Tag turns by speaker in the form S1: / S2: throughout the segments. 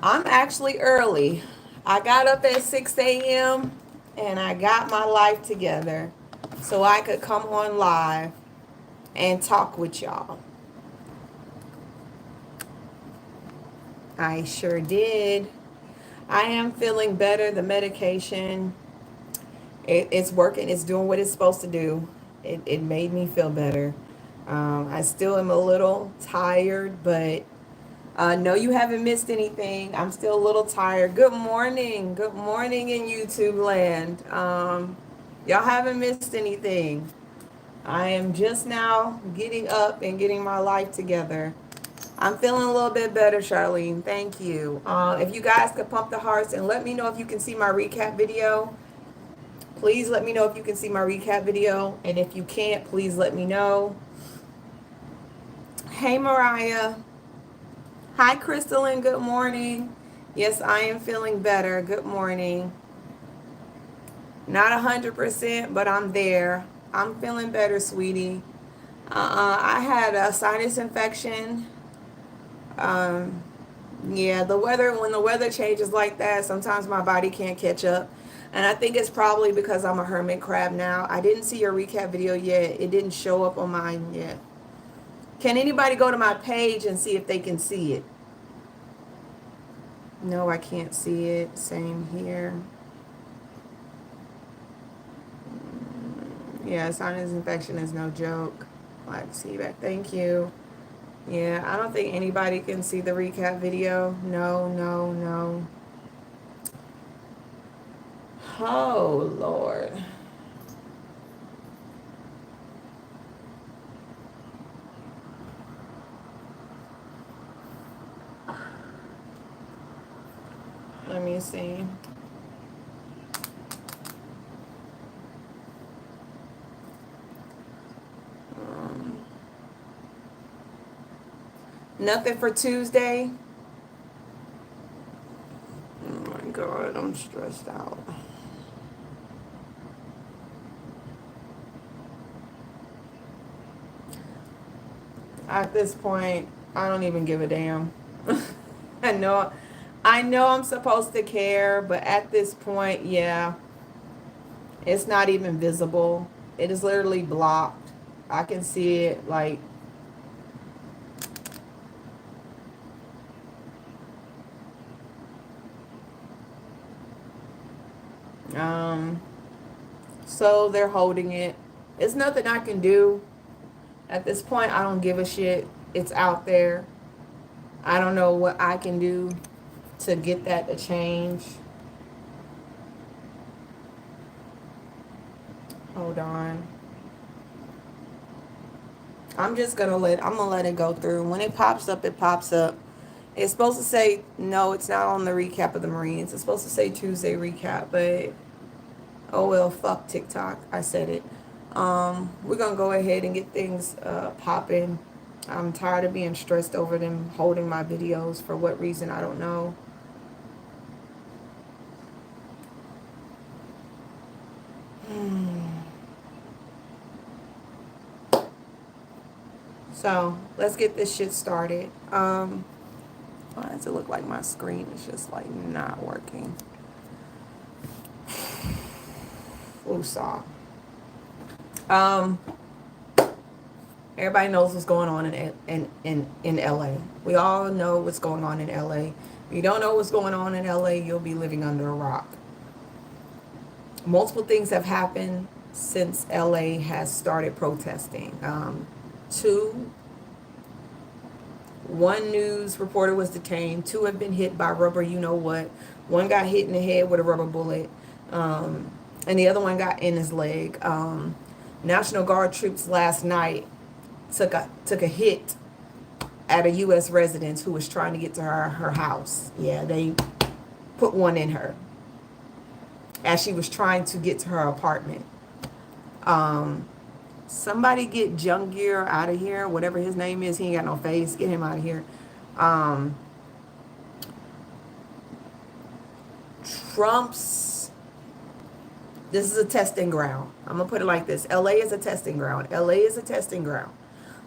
S1: I'm actually early. I got up at 6 a.m. and I got my life together so I could come on live and talk with y'all. I sure did. I am feeling better. The medication, it's working. It's doing what it's supposed to do. It made me feel better. I still am a little tired, but no, you haven't missed anything. I'm still a little tired. Good morning. Good morning in YouTube land. Y'all haven't missed anything. I am just now getting up and getting my life together. I'm feeling a little bit better, Charlene. Thank you. If you guys could pump the hearts and let me know if you can see my recap video. Please let me know if you can see my recap video. And if you can't, please let me know. Hey, Mariah. Hi, Crystalline. Good morning. Yes, I am feeling better. Good morning. Not 100%, but I'm there. I'm feeling better, sweetie. I had a sinus infection. Um, yeah, when the weather changes like that, sometimes my body can't catch up. And I think it's probably because I'm a hermit crab now. I didn't see your recap video yet. It didn't show up on mine yet. Can anybody go to my page and see if they can see it? No, I can't see it. Same here. Yeah, sinus infection is no joke. Let's see back. Thank you. Yeah, I don't think anybody can see the recap video. No, no, no. Oh, Lord. Let me see. Nothing for Tuesday. Oh my God, I'm stressed out. At this point, I don't even give a damn. I know I'm supposed to care, but at this point, yeah, it's not even visible. It is literally blocked. I can see it like um so they're holding it. It's nothing I can do. At this point, I don't give a shit. It's out there. I don't know what I can do to get that to change. Hold on. I'm gonna let it go through. When it pops up, it pops up. It's supposed to say no, it's not on the recap of the Marines. It's supposed to say Tuesday recap, but oh well, fuck TikTok. I said it. We're gonna go ahead and get things popping. I'm tired of being stressed over them holding my videos for what reason I don't know. So let's get this shit started. Why does it look like my screen is just like not working? Woosah. Um, Everybody knows what's going on in LA. We all know what's going on in LA. If you don't know what's going on in LA, you'll be living under a rock. Multiple things have happened since LA has started protesting. One news reporter was detained. 2 have been hit by rubber, you know what. 1 got hit in the head with a rubber bullet. And the other one got in his leg. National Guard troops last night took a hit at a U.S. resident who was trying to get to her house. Yeah, they put one in her as she was trying to get to her apartment. Somebody get Jungier out of here, whatever his name is. He ain't got no face. Get him out of here. Trump's, this is a testing ground. I'm going to put it like this. LA is a testing ground. LA is a testing ground.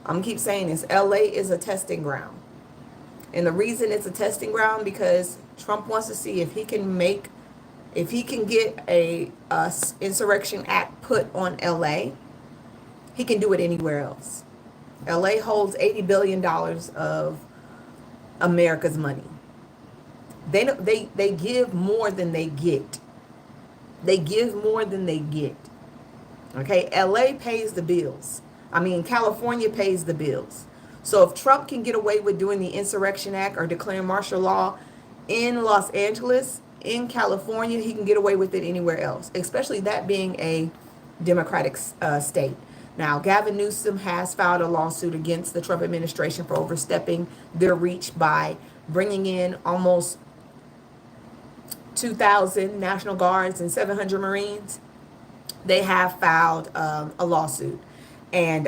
S1: I'm going to keep saying this. LA is a testing ground. And the reason it's a testing ground because Trump wants to see if he can get a insurrection act put on LA, he can do it anywhere else. LA holds $80 billion of America's money. They give more than they get. They give more than they get. Okay, LA pays the bills. I mean, California pays the bills. So if Trump can get away with doing the Insurrection Act or declaring martial law in Los Angeles, in California, he can get away with it anywhere else, especially that being a Democratic state. Now, Gavin Newsom has filed a lawsuit against the Trump administration for overstepping their reach by bringing in almost 2,000 National Guards and 700 Marines. They have filed a lawsuit, and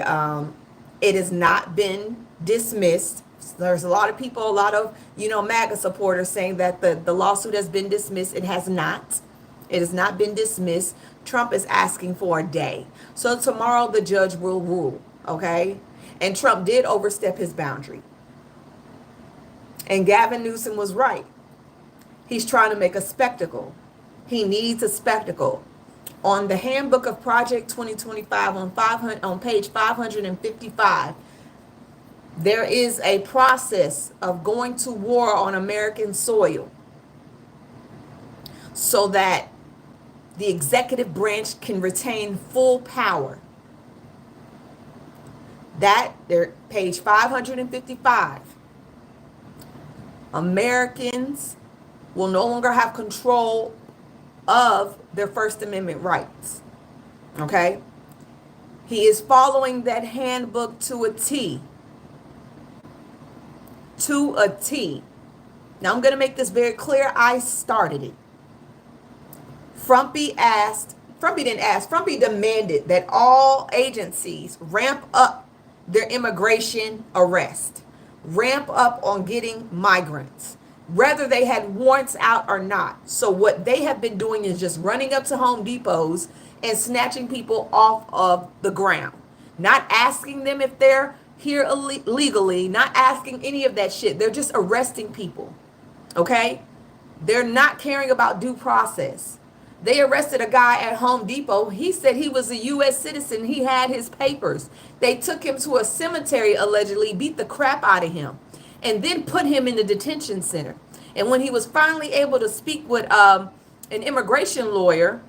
S1: it has not been dismissed. There's a lot of people, a lot of, MAGA supporters saying that the lawsuit has been dismissed. It has not. It has not been dismissed. Trump is asking for a day. So tomorrow the judge will rule, okay? And Trump did overstep his boundary. And Gavin Newsom was right. He's trying to make a spectacle. He needs a spectacle. On the Handbook of Project 2025 on page 555, there is a process of going to war on American soil so that the executive branch can retain full power. That, there, page 555. Americans will no longer have control of their First Amendment rights. Okay? He is following that handbook to a T. To a T. Now I'm going to make this very clear. I started it. Frumpy demanded that all agencies ramp up their immigration arrest. Ramp up on getting migrants, whether they had warrants out or not. So what they have been doing is just running up to Home Depots and snatching people off of the ground. Not asking them if they're here legally, not asking any of that shit. They're just arresting people, okay? They're not caring about due process. They arrested a guy at Home Depot. He said he was a U.S. citizen. He had his papers. They took him to a cemetery, allegedly, beat the crap out of him, and then put him in the detention center. And when he was finally able to speak with an immigration lawyer,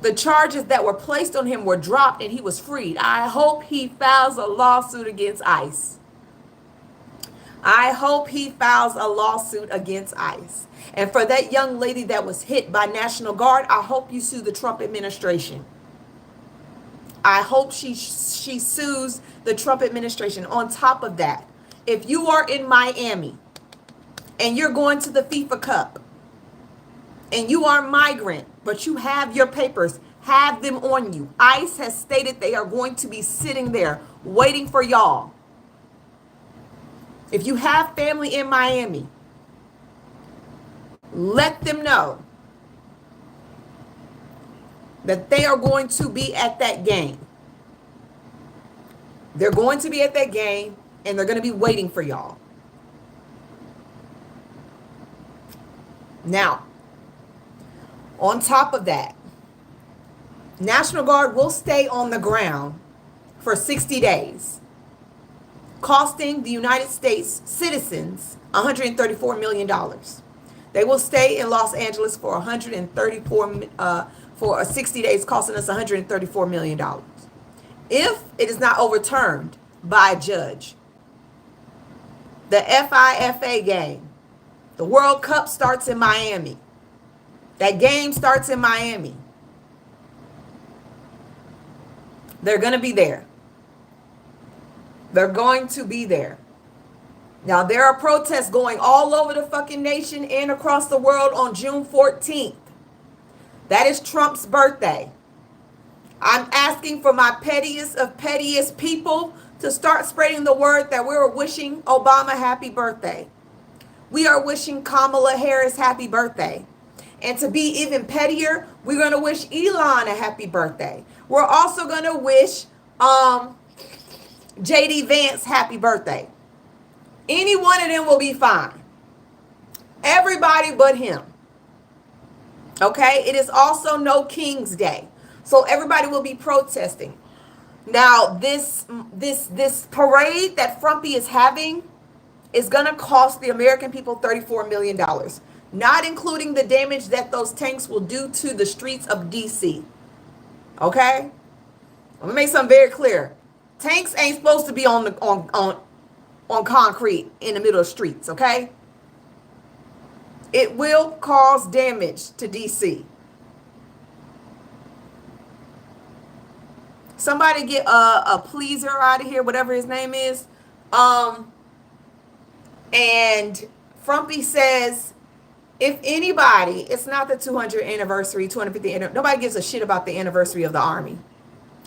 S1: the charges that were placed on him were dropped and he was freed. I hope he files a lawsuit against ICE. I hope he files a lawsuit against ICE. And for that young lady that was hit by National Guard, I hope you sue the Trump administration. I hope she sues the Trump administration. On top of that, if you are in Miami and you're going to the FIFA Cup and you are a migrant, but you have your papers, have them on you. ICE has stated they are going to be sitting there waiting for y'all. If you have family in Miami, let them know that they are going to be at that game. They're going to be at that game and they're going to be waiting for y'all. Now, on top of that, National Guard will stay on the ground for 60 days, costing the United States citizens $134 million. They will stay in Los Angeles for 60 days, costing us $134 million. If it is not overturned by a judge, the FIFA game, the World Cup starts in Miami. That game starts in Miami. They're going to be there. They're going to be there. Now, there are protests going all over the fucking nation and across the world on June 14th. That is Trump's birthday. I'm asking for my pettiest of pettiest people to start spreading the word that we're wishing Obama happy birthday. We are wishing Kamala Harris happy birthday. And to be even pettier, we're going to wish Elon a happy birthday. We're also going to wish JD Vance happy birthday. Any one of them will be fine. Everybody but him. Okay? It is also No King's Day. So everybody will be protesting. Now, this parade that Frumpy is having is going to cost the American people $34 million, not including the damage that those tanks will do to the streets of DC. Okay? I'm going to make something very clear. Tanks ain't supposed to be on concrete in the middle of streets, okay? It will cause damage to DC. Somebody get a pleaser out of here, whatever his name is. And Frumpy says, if anybody, it's not the 200th anniversary, 250th, nobody gives a shit about the anniversary of the Army.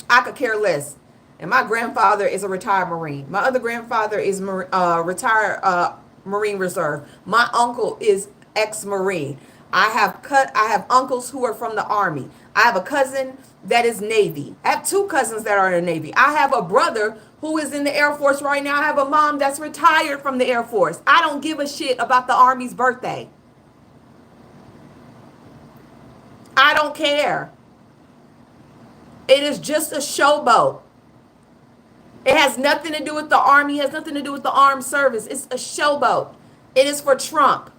S1: I could care less. And my grandfather is a retired Marine. My other grandfather is retired Marine Reserve. My uncle is ex-Marine. I have uncles who are from the Army. I have a cousin that is Navy. I have two cousins that are in the Navy. I have a brother who is in the Air Force right now. I have a mom that's retired from the Air Force. I don't give a shit about the Army's birthday. I don't care. It is just a showboat. It has nothing to do with the Army. It has nothing to do with the armed service. It's a showboat. It is for Trump.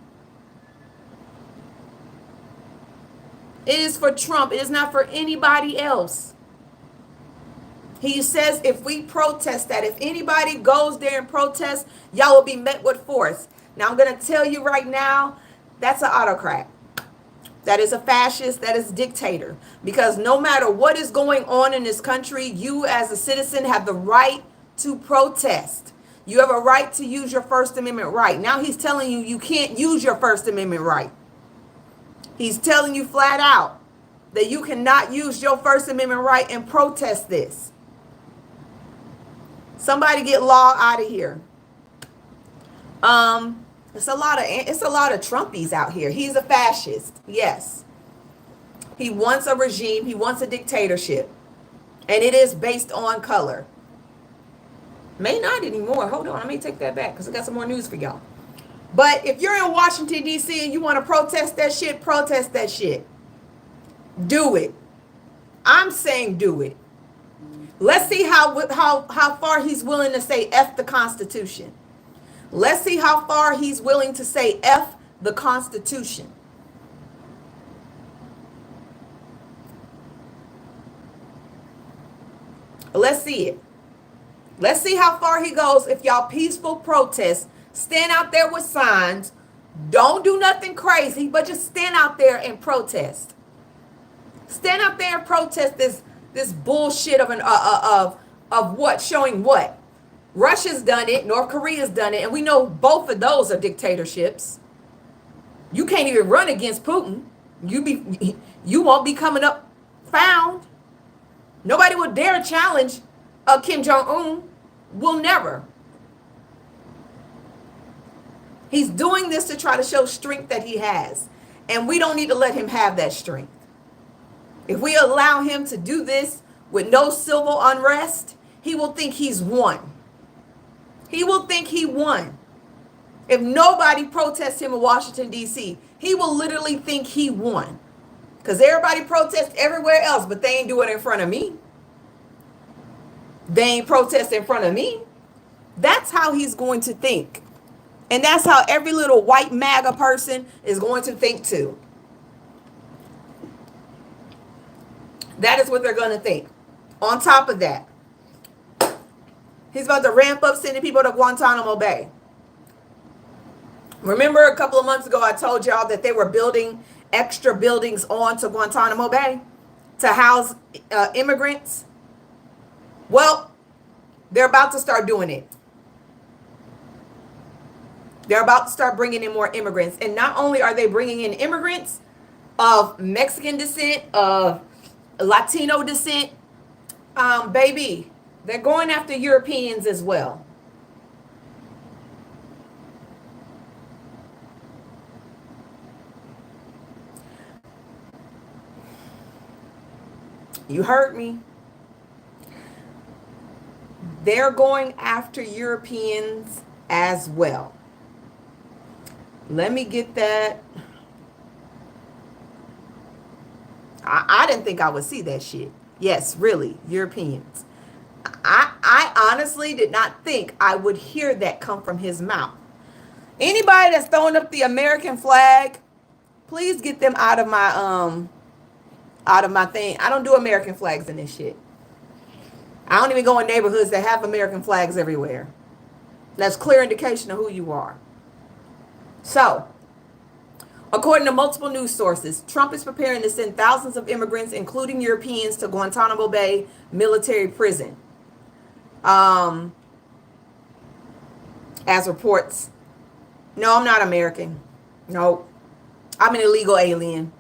S1: It is for Trump. It is not for anybody else. He says if we protest that, if anybody goes there and protests, y'all will be met with force. Now, I'm going to tell you right now, that's an autocrat. That is a fascist. That is a dictator. Because no matter what is going on in this country, you as a citizen have the right to protest. You have a right to use your First Amendment right. Now he's telling you you can't use your First Amendment right. He's telling you flat out that you cannot use your First Amendment right and protest this. Somebody get law out of here. It's a lot of Trumpies out here. He's a fascist. Yes. He wants a regime. He wants a dictatorship. And it is based on color. May not anymore. Hold on. Let me take that back because I got some more news for y'all. But if you're in Washington, D.C. and you want to protest that shit, protest that shit. Do it. I'm saying do it. Let's see how far he's willing to say F the Constitution. Let's see how far he's willing to say F the Constitution. Let's see it. Let's see how far he goes if y'all peaceful protest. Stand out there with signs. Don't do nothing crazy, but just stand out there and protest. Stand out there and protest this bullshit of what, showing what. Russia's done it, North Korea's done it, and we know both of those are dictatorships. You can't even run against Putin. You won't be coming up found. Nobody will dare challenge Kim Jong-un. Will never. He's doing this to try to show strength that he has. And we don't need to let him have that strength. If we allow him to do this with no civil unrest, he will think he's won. He will think he won. If nobody protests him in Washington, D.C., he will literally think he won. Because everybody protests everywhere else, but they ain't do it in front of me. They ain't protest in front of me. That's how he's going to think. And that's how every little white MAGA person is going to think too. That is what they're going to think. On top of that, he's about to ramp up sending people to Guantanamo Bay. Remember a couple of months ago, I told y'all that they were building extra buildings onto Guantanamo Bay to house immigrants. Well, they're about to start doing it. They're about to start bringing in more immigrants. And not only are they bringing in immigrants of Mexican descent, of Latino descent, baby, they're going after Europeans as well. You heard me. They're going after Europeans as well. Let me get that. I didn't think I would see that shit. Yes, really, Europeans. I honestly did not think I would hear that come from his mouth. Anybody that's throwing up the American flag, please get them out of my thing. I don't do American flags in this shit. I don't even go in neighborhoods that have American flags everywhere. That's clear indication of who you are. So, according to multiple news sources, Trump is preparing to send thousands of immigrants, including Europeans, to Guantanamo Bay military prison. As reports. No, I'm not American. No, I'm an illegal alien.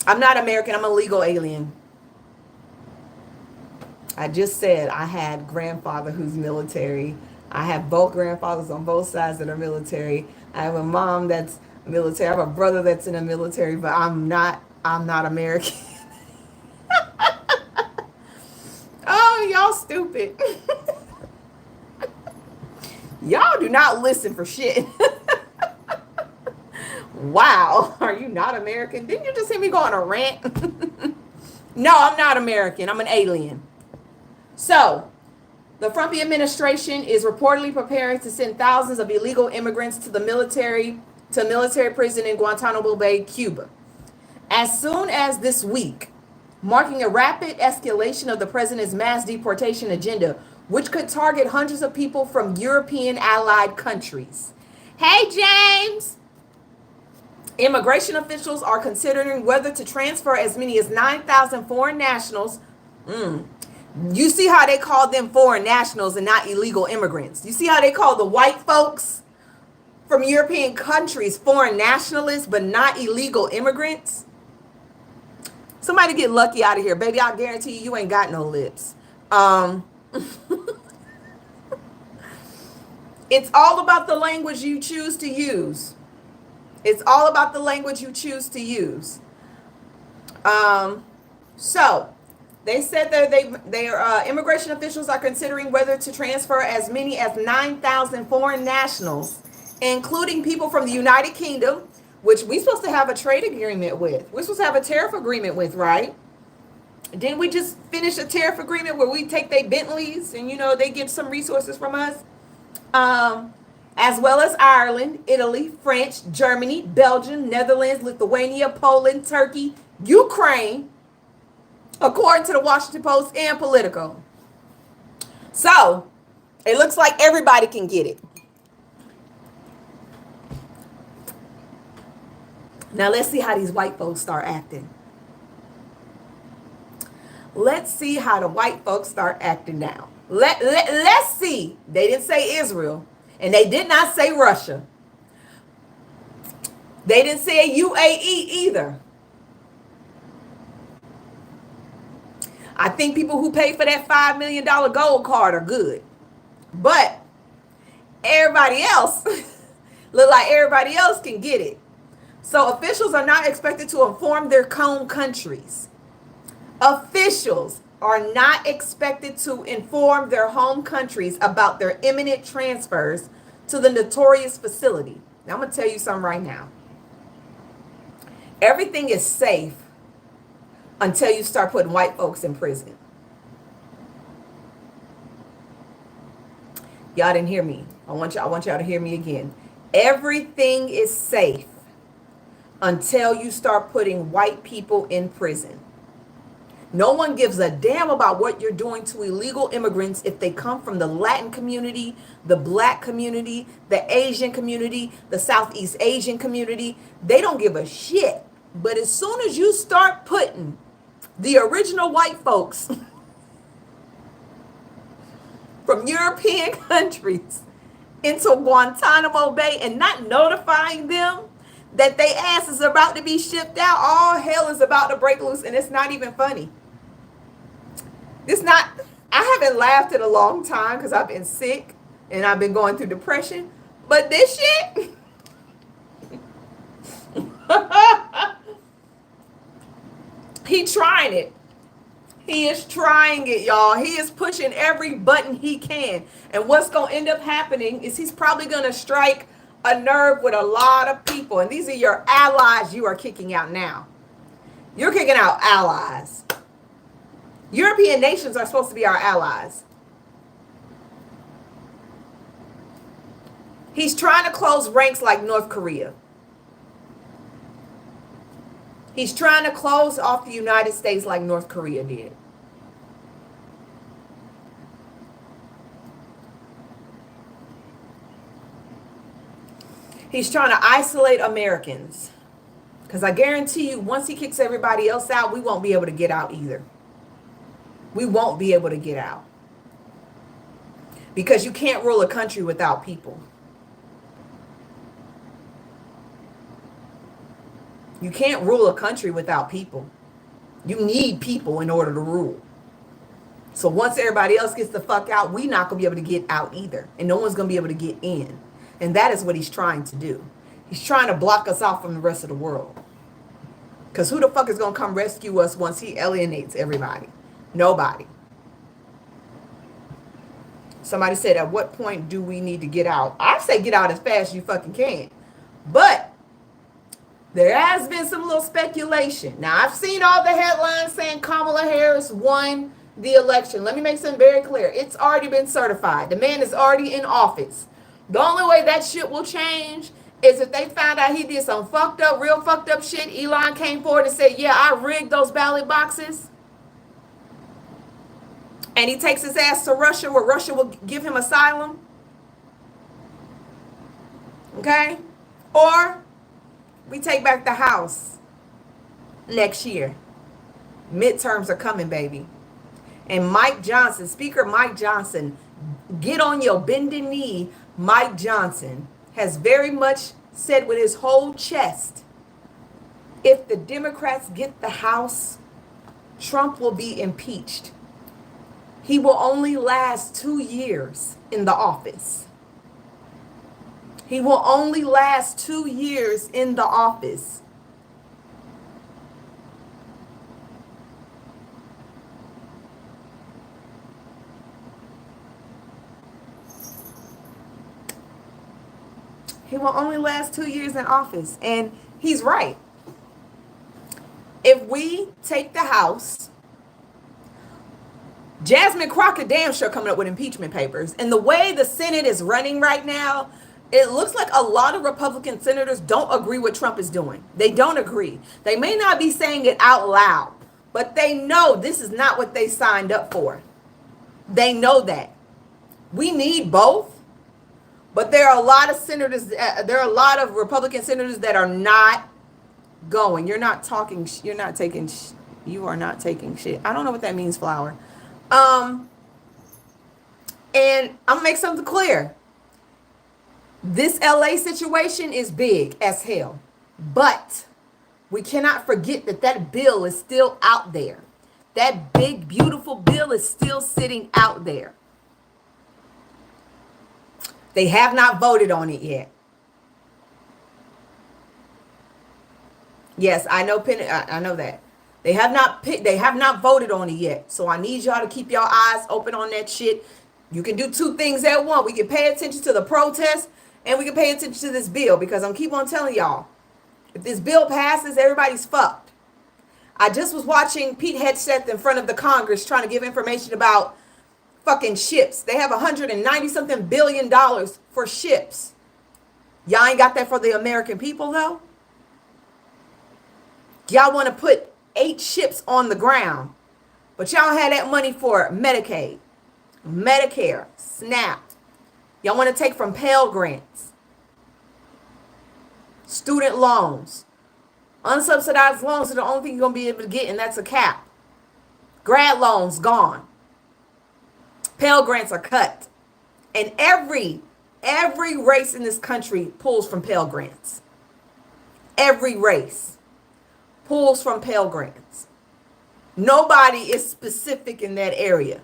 S1: I'm not American. I'm a legal alien. I just said I had grandfather who's military. I have both grandfathers on both sides that are military. I have a mom that's military. I have a brother that's in the military, but I'm not American. Oh, y'all stupid. Y'all do not listen for shit. Wow. Are you not American? Didn't you just hear me go on a rant? No, I'm not American. I'm an alien. So, the Trump administration is reportedly preparing to send thousands of illegal immigrants to military prison in Guantanamo Bay, Cuba. As soon as this week, marking a rapid escalation of the president's mass deportation agenda, which could target hundreds of people from European allied countries. Hey, James! Immigration officials are considering whether to transfer as many as 9,000 foreign nationals. You see how they call them foreign nationals and not illegal immigrants. You see how they call the white folks from European countries foreign nationalists, but not illegal immigrants? Somebody get lucky out of here. Baby, I guarantee you ain't got no lips. It's all about the language you choose to use. It's all about the language you choose to use. So they said that immigration officials are considering whether to transfer as many as 9,000 foreign nationals, including people from the United Kingdom, which we're supposed to have a trade agreement with. We're supposed to have a tariff agreement with, right? Didn't we just finish a tariff agreement where we take their Bentleys and, they get some resources from us? As well as Ireland, Italy, French, Germany, Belgium, Netherlands, Lithuania, Poland, Turkey, Ukraine, according to the Washington Post and Politico. So, it looks like everybody can get it. Now, let's see how these white folks start acting. Let's see how the white folks start acting now. Let's see. They didn't say Israel, and they did not say Russia. They didn't say UAE either. I think people who paid for that $5 million gold card are good. But everybody else, look like everybody else can get it. So officials are not expected to inform their home countries. Officials are not expected to inform their home countries about their imminent transfers to the notorious facility. Now, I'm going to tell you something right now. Everything is safe until you start putting white folks in prison. Y'all didn't hear me. I want y'all to hear me again. Everything is safe until you start putting white people in prison. No one gives a damn about what you're doing to illegal immigrants if they come from the Latin community, the black community, the Asian community, the Southeast Asian community. They don't give a shit. But as soon as you start putting the original white folks from European countries into Guantanamo Bay and not notifying them that they ass is about to be shipped out, all hell is about to break loose, and it's not even funny. I haven't laughed in a long time because I've been sick and I've been going through depression, but this shit, he trying it. He is trying it, y'all. He is pushing every button he can. And what's going to end up happening is he's probably going to strike a nerve with a lot of people. And these are your allies you are kicking out now. You're kicking out allies. European nations are supposed to be our allies. He's trying to close ranks like North Korea. He's trying to close off the United States like North Korea did. He's trying to isolate Americans. Because I guarantee you, once he kicks everybody else out, we won't be able to get out either. We won't be able to get out. Because you can't rule a country without people. You can't rule a country without people. You need people in order to rule. So once everybody else gets the fuck out, we're not going to be able to get out either. And no one's going to be able to get in. And that is what he's trying to do. He's trying to block us off from the rest of the world. Because who the fuck is going to come rescue us once he alienates everybody? Nobody. Somebody said, at what point do we need to get out? I say get out as fast as you fucking can. But there has been some little speculation. Now, I've seen all the headlines saying Kamala Harris won the election. Let me make something very clear. It's already been certified. The man is already in office. The only way that shit will change is if they found out he did some fucked up, real fucked up shit. Elon came forward and said, yeah, I rigged those ballot boxes. And he takes his ass to Russia, where Russia will give him asylum. Okay? Or we take back the House next year. Midterms are coming, baby. And Mike Johnson, Speaker Mike Johnson, get on your bending knee. Mike Johnson has very much said with his whole chest, if the Democrats get the House, Trump will be impeached. He will only last 2 years in the office. He will only last 2 years in the office. He will only last 2 years in office. And he's right. If we take the House, Jasmine Crockett damn sure coming up with impeachment papers. And the way the Senate is running right now, it looks like a lot of Republican senators don't agree what Trump is doing. They don't agree. They may not be saying it out loud, but they know this is not what they signed up for. They know that. We need both. But there are a lot of senators, there are a lot of Republican senators that are not going. You're not talking, you're not taking, you are not taking shit. I don't know what that means, Flower. And I'm gonna make something clear. This LA situation is big as hell, but we cannot forget that that bill is still out there. That big, beautiful bill is still sitting out there. They have not voted on it yet. Yes, I know. I know that. They have not voted on it yet. So I need y'all to keep your eyes open on that shit. You can do two things at once. We can pay attention to the protests and we can pay attention to this bill, because I'm keep on telling y'all, if this bill passes, everybody's fucked. I just was watching Pete Hegseth in front of the Congress trying to give information about fucking ships. They have $190-something billion for ships. Y'all ain't got that for the American people, though. Y'all want to put 8 ships on the ground, but y'all had that money for Medicaid, Medicare, SNAP. Y'all want to take from Pell Grants, student loans. Unsubsidized loans are the only thing you're going to be able to get, and that's a cap. Grad loans gone. Pell Grants are cut. And every race in this country pulls from Pell Grants. Every race pulls from Pell Grants. Nobody is specific in that area.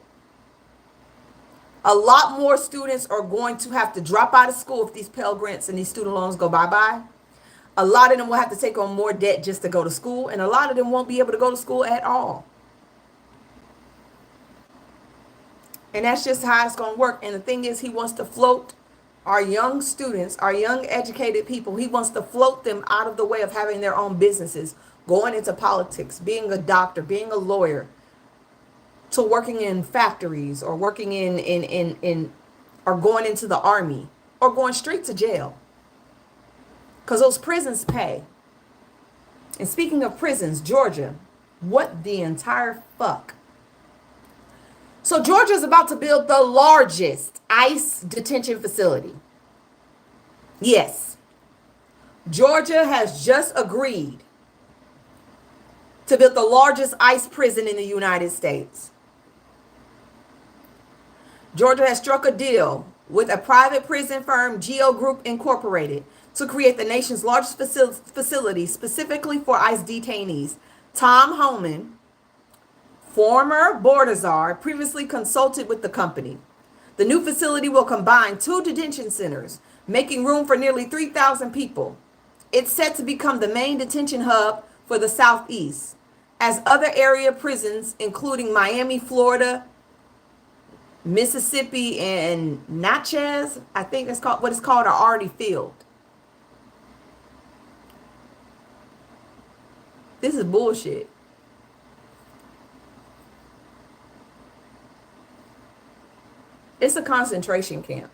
S1: A lot more students are going to have to drop out of school if these Pell Grants and these student loans go bye-bye. A lot of them will have to take on more debt just to go to school, and a lot of them won't be able to go to school at all. And that's just how it's going to work. And the thing is, he wants to float our young students, our young educated people. He wants to float them out of the way of having their own businesses, going into politics, being a doctor, being a lawyer, to working in factories or working in or going into the army or going straight to jail. Because those prisons pay. And speaking of prisons, Georgia, what the entire fuck? So Georgia is about to build the largest ICE detention facility. Yes, Georgia has just agreed to build the largest ICE prison in the United States. Georgia has struck a deal with a private prison firm, Geo Group Incorporated, to create the nation's largest facility specifically for ICE detainees. Tom Homan, former border czar, previously consulted with the company. The new facility will combine 2 detention centers, making room for nearly 3,000 people. It's set to become the main detention hub for the Southeast, as other area prisons, including Miami, Florida, Mississippi, and Natchez, I think that's called what it's called, are already filled. This is bullshit. It's a concentration camp.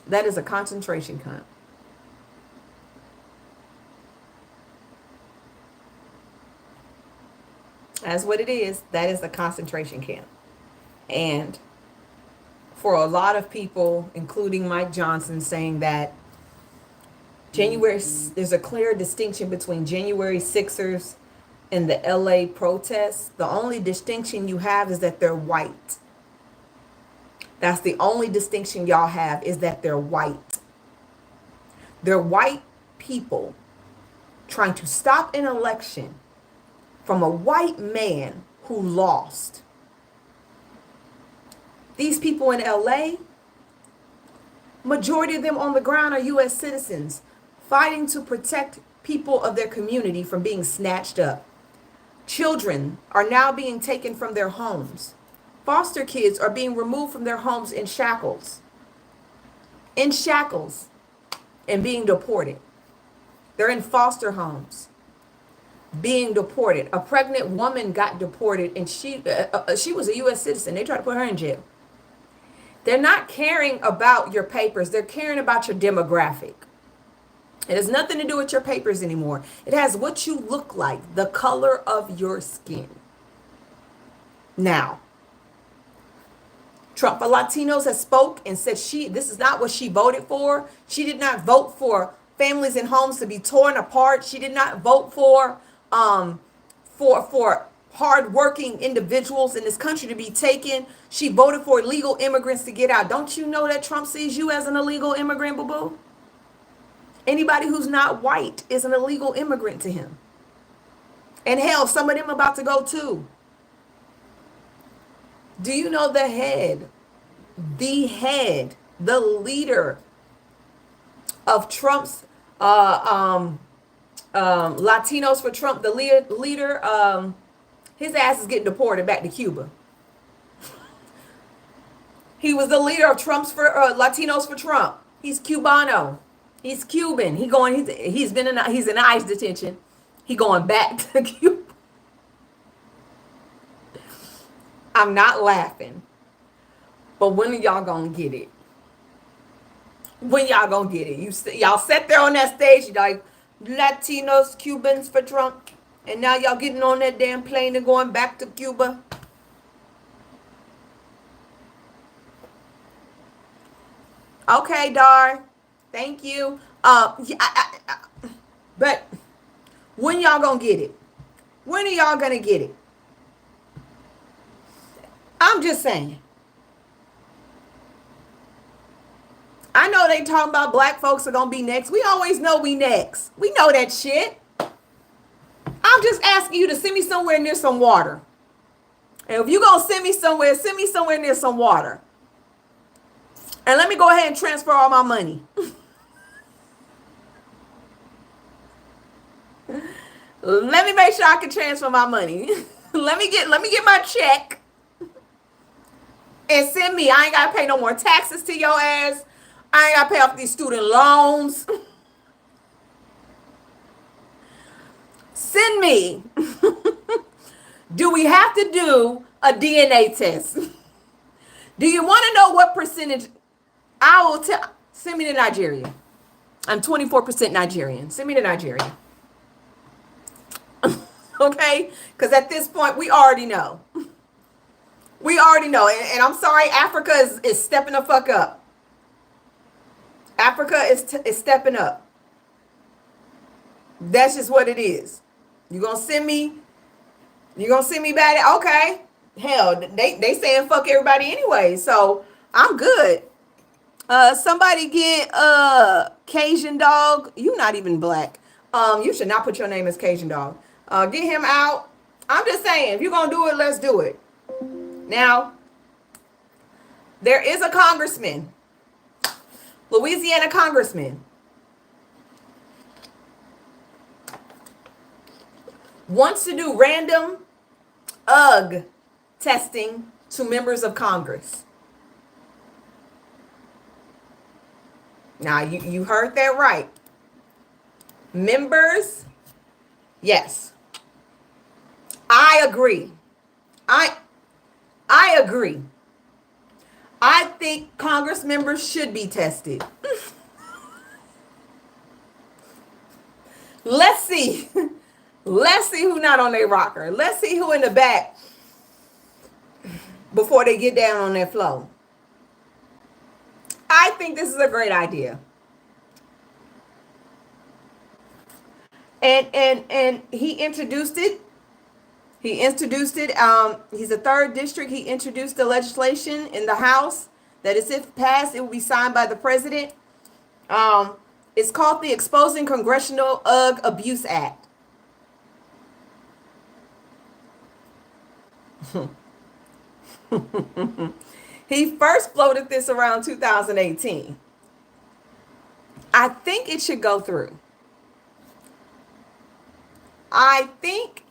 S1: That is a concentration camp. That's what it is. That is a concentration camp. And for a lot of people, including Mike Johnson, saying that there's a clear distinction between January 6ers and the LA protests. The only distinction you have is that they're white. That's the only distinction y'all have, is that they're white. They're white people trying to stop an election from a white man who lost. These people in LA, majority of them on the ground are U.S. citizens fighting to protect people of their community from being snatched up. Children are now being taken from their homes. Foster kids are being removed from their homes in shackles. In shackles and being deported. They're in foster homes being deported. A pregnant woman got deported, and she was a U.S. citizen. They tried to put her in jail. They're not caring about your papers. They're caring about your demographic. It has nothing to do with your papers anymore. It has what you look like, the color of your skin. Now, Trump for Latinos has spoke and said this is not what she voted for. She did not vote for families and homes to be torn apart. She did not vote for hardworking individuals in this country to be taken. She voted for illegal immigrants to get out. Don't you know that Trump sees you as an illegal immigrant, boo-boo? Anybody who's not white is an illegal immigrant to him. And hell, some of them about to go too. Do you know the leader of Trump's Latinos for Trump, the leader, his ass is getting deported back to Cuba. He was the leader of Latinos for Trump. He's Cubano. He's Cuban. He's in ICE detention. He going back to Cuba. I'm not laughing. But when are y'all gonna get it? When y'all gonna get it? Y'all sat there on that stage, like Latinos, Cubans for Trump, and now y'all getting on that damn plane and going back to Cuba. Okay, Dar. Thank you. But when y'all gonna get it? When are y'all gonna get it? I'm just saying. I know they talking about black folks are gonna be next. We always know we next. We know that shit. I'm just asking you to send me somewhere near some water. And if you gonna send me somewhere near some water. And let me go ahead and transfer all my Let me make sure I can transfer my money. let me get my check and send me. I ain't gotta pay no more taxes to your ass. I ain't gotta pay off these student loans. Send me. Do we have to do a DNA test? Do you want to know what percentage? I will tell. Send me to Nigeria. I'm 24% Nigerian. Send me to Nigeria. Okay? Because at this point, we already know. We already know. And I'm sorry, Africa is stepping the fuck up. Africa is stepping up. That's just what it is. You're going to send me back? Okay. Hell, they saying fuck everybody anyway. So I'm good. Somebody get Cajun Dog. You not even black. You should not put your name as Cajun Dog. Get him out. I'm just saying, if you're gonna do it, let's do it. Now, there is a congressman, Louisiana congressman, wants to do random testing to members of Congress. Now, you heard that right. Members, yes. I agree. I agree. I think Congress members should be tested. Let's see. Let's see who not on their rocker. Let's see who in the back before they get down on their floor. I think this is a great idea. And he introduced it. He's a third district. He introduced the legislation in the House that is, if passed, it will be signed by the president. It's called the Exposing Congressional Abuse Act. He first floated this around 2018. I think it should go through. I think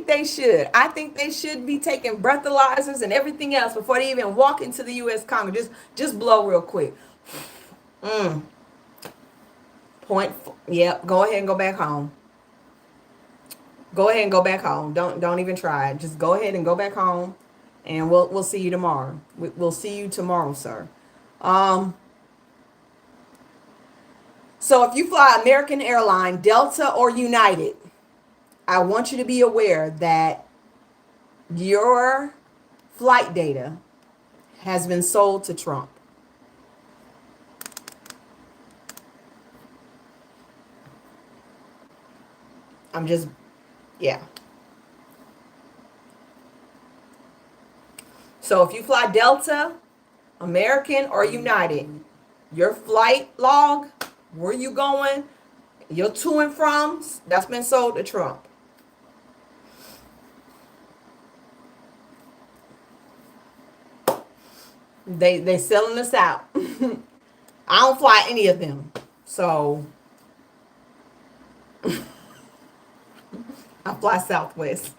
S1: they should. I think they should be taking breathalyzers and everything else before they even walk into the U.S. Congress. Just blow real quick. Yep. Go ahead and go back home. Go ahead and go back home. Don't even try it. Just go ahead and go back home, and we'll see you tomorrow. We'll see you tomorrow, sir. So if you fly American Airline, Delta, or United, I want you to be aware that your flight data has been sold to Trump. Yeah. So if you fly Delta, American, or United, your flight log, where you going, your to and from, that's been sold to Trump. They selling us out. I don't fly any of them. So I fly Southwest.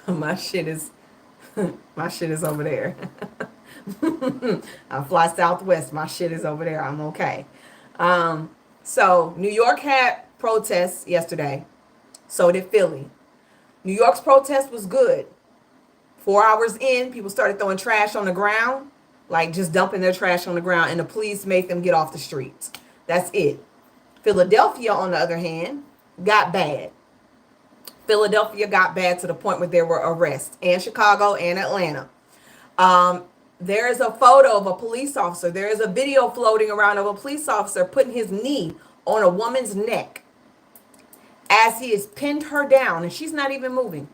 S1: My shit is over there. I fly Southwest. My shit is over there. I'm okay. So New York had protests yesterday. So did Philly. New York's protest was good. 4 hours in, people started throwing trash on the ground, like just dumping their trash on the ground, and the police made them get off the streets. That's it. Philadelphia, on the other hand, got bad. Philadelphia got bad to the point where there were arrests, and Chicago and Atlanta. There is a photo of a police officer. There is a video floating around of a police officer putting his knee on a woman's neck as he has pinned her down, and she's not even moving.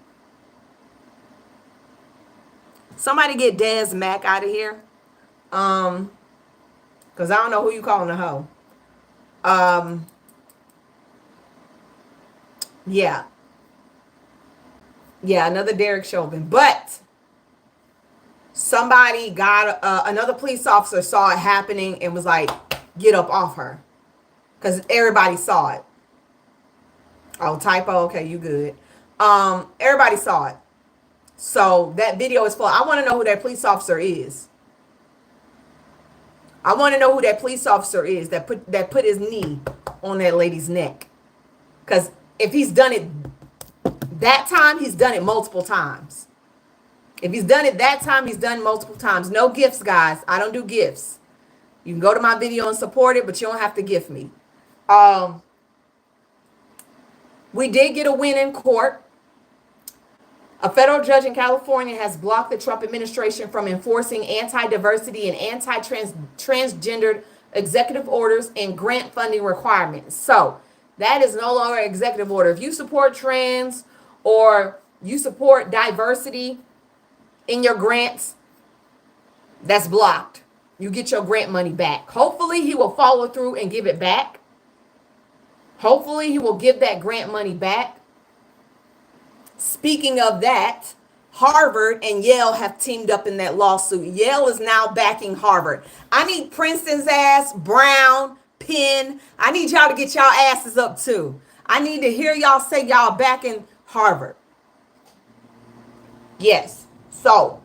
S1: Somebody get Des Mack out of here. Because I don't know who you calling a hoe. Yeah. Yeah, another Derek Chauvin. But somebody got, another police officer saw it happening and was like, get up off her. Because everybody saw it. Oh, typo. Okay, you good. Everybody saw it. So that video is full. I want to know who that police officer is. I want to know who that police officer is that put his knee on that lady's neck. Because if he's done it that time, he's done it multiple times. If he's done it that time, he's done it multiple times. No gifts, guys. I don't do gifts. You can go to my video and support it, but you don't have to gift me. We did get a win in court. A federal judge in California has blocked the Trump administration from enforcing anti-diversity and anti-transgendered executive orders and grant funding requirements. So that is no longer executive order. If you support trans or you support diversity in your grants, that's blocked. You get your grant money back. Hopefully he will follow through and give it back. Hopefully he will give that grant money back. Speaking of that, Harvard and Yale have teamed up in that lawsuit. Yale is now backing Harvard. I need Princeton's ass, Brown, Penn. I need y'all to get y'all asses up too. I need to hear y'all say y'all backing Harvard. Yes. So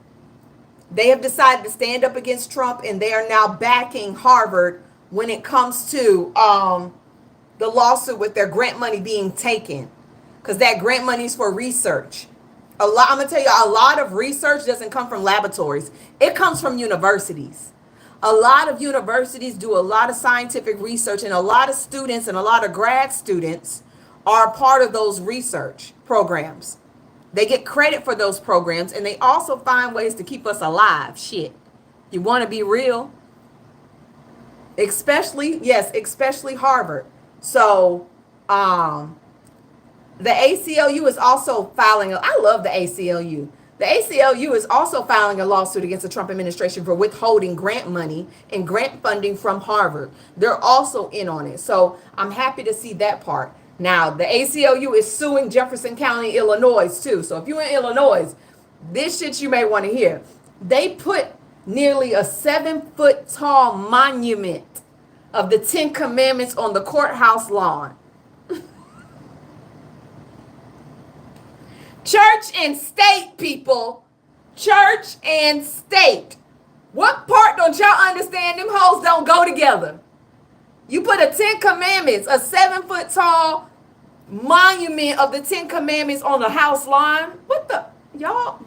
S1: they have decided to stand up against Trump, and they are now backing Harvard when it comes to the lawsuit with their grant money being taken. Because that grant money is for research. I'm going to tell you, a lot of research doesn't come from laboratories. It comes from universities. A lot of universities do a lot of scientific research, and a lot of students and a lot of grad students are part of those research programs. They get credit for those programs, and they also find ways to keep us alive. Shit. You want to be real? Especially Harvard. So, the ACLU is also filing, I love the ACLU. The ACLU is also filing a lawsuit against the Trump administration for withholding grant money and grant funding from Harvard. They're also in on it. So I'm happy to see that part. Now, the ACLU is suing Jefferson County, Illinois, too. So if you're in Illinois, this shit you may want to hear. They put nearly a 7-foot tall monument of the 10 Commandments on the courthouse lawn. Church and state, people. Church and state. What part don't y'all understand? Them hoes don't go together. You put a 10 Commandments, a 7-foot tall monument of the 10 Commandments on the house lawn. What the? Y'all.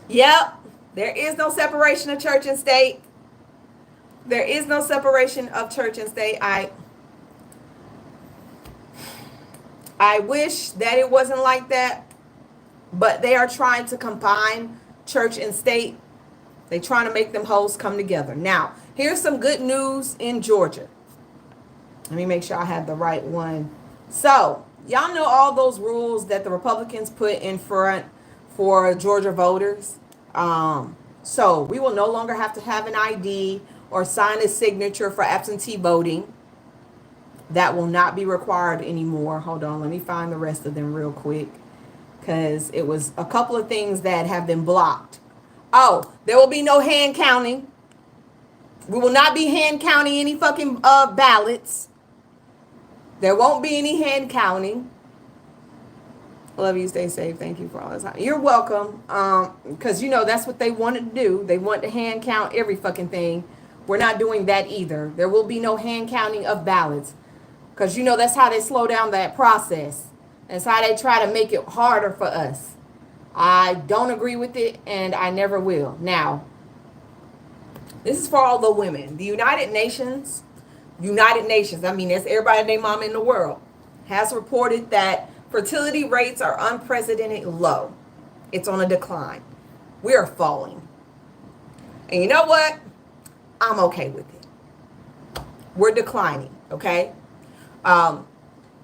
S1: Yep. There is no separation of church and state. There is no separation of church and state. I wish that it wasn't like that, but they are trying to combine church and state. They're trying to make them hoes come together. Now, here's some good news in Georgia. Let me make sure I have the right one. So, y'all know all those rules that the Republicans put in front for Georgia voters. So, we will no longer have to have an ID or sign a signature for absentee voting. That will not be required anymore. Hold on, let me find the rest of them real quick, because it was a couple of things that have been blocked. Oh, there will be no hand counting. We will not be hand counting any fucking ballots. There won't be any hand counting. Love you, stay safe. Thank you for all this time. You're welcome. Because you know that's what they wanted to do. They want to hand count every fucking thing. We're not doing that either. There will be no hand counting of ballots. Because, you know, that's how they slow down that process. That's how they try to make it harder for us. I don't agree with it, and I never will. Now, this is for all the women. The United Nations, I mean, that's everybody and their mama in the world, has reported that fertility rates are unprecedented low. It's on a decline. We are falling. And you know what? I'm okay with it. We're declining, okay?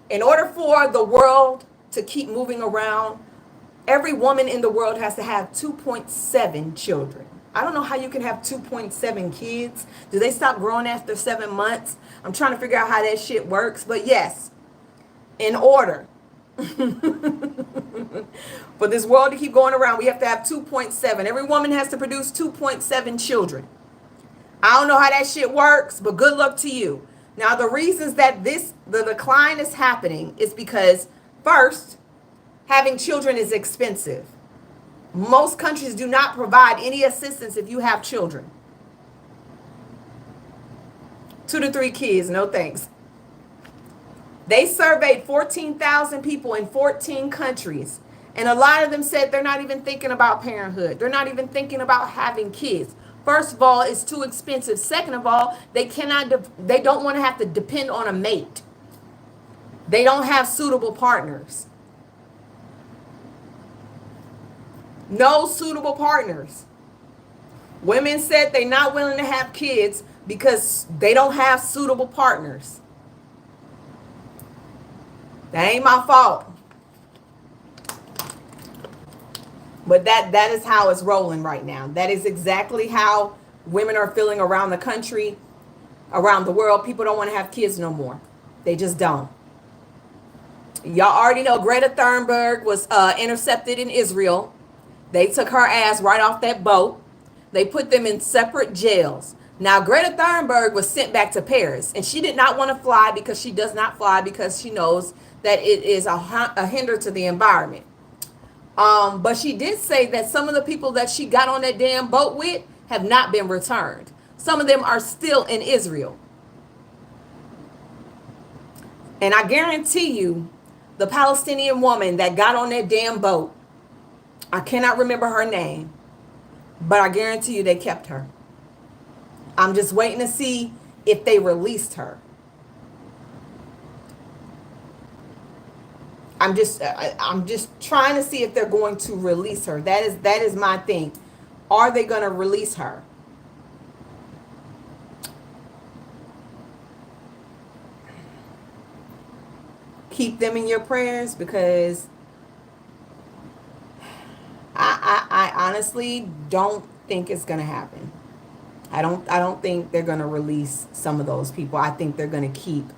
S1: In order for the world to keep moving around, every woman in the world has to have 2.7 children. I don't know how you can have 2.7 kids. Do they stop growing after 7 months? I'm trying to figure out how that shit works. But yes, in order for this world to keep going around, we have to have 2.7. Every woman has to produce 2.7 children. I don't know how that shit works, but good luck to you. Now, the reasons that the decline is happening is because, first, having children is expensive. Most countries do not provide any assistance if you have children. 2 to 3 kids, no thanks. They surveyed 14,000 people in 14 countries. And a lot of them said they're not even thinking about parenthood. They're not even thinking about having kids. First of all, it's too expensive. Second of all, they don't want to have to depend on a mate. They don't have suitable partners. No suitable partners. Women said they're not willing to have kids because they don't have suitable partners. That ain't my fault. But that is how it's rolling right now. That is exactly how women are feeling around the country, around the world. People don't want to have kids no more. They just don't. Y'all already know Greta Thunberg was intercepted in Israel. They took her ass right off that boat. They put them in separate jails. Now, Greta Thunberg was sent back to Paris, and she did not want to fly because she does not fly because she knows that it is a hinder to the environment. But she did say that some of the people that she got on that damn boat with have not been returned. Some of them are still in Israel. And I guarantee you, the Palestinian woman that got on that damn boat, I cannot remember her name, but I guarantee you they kept her. I'm just waiting to see if they released her. I'm just trying to see if they're going to release her. That is my thing. Are they going to release her? Keep them in your prayers, because I honestly don't think it's going to happen. I don't think they're going to release some of those people. I think they're going to keep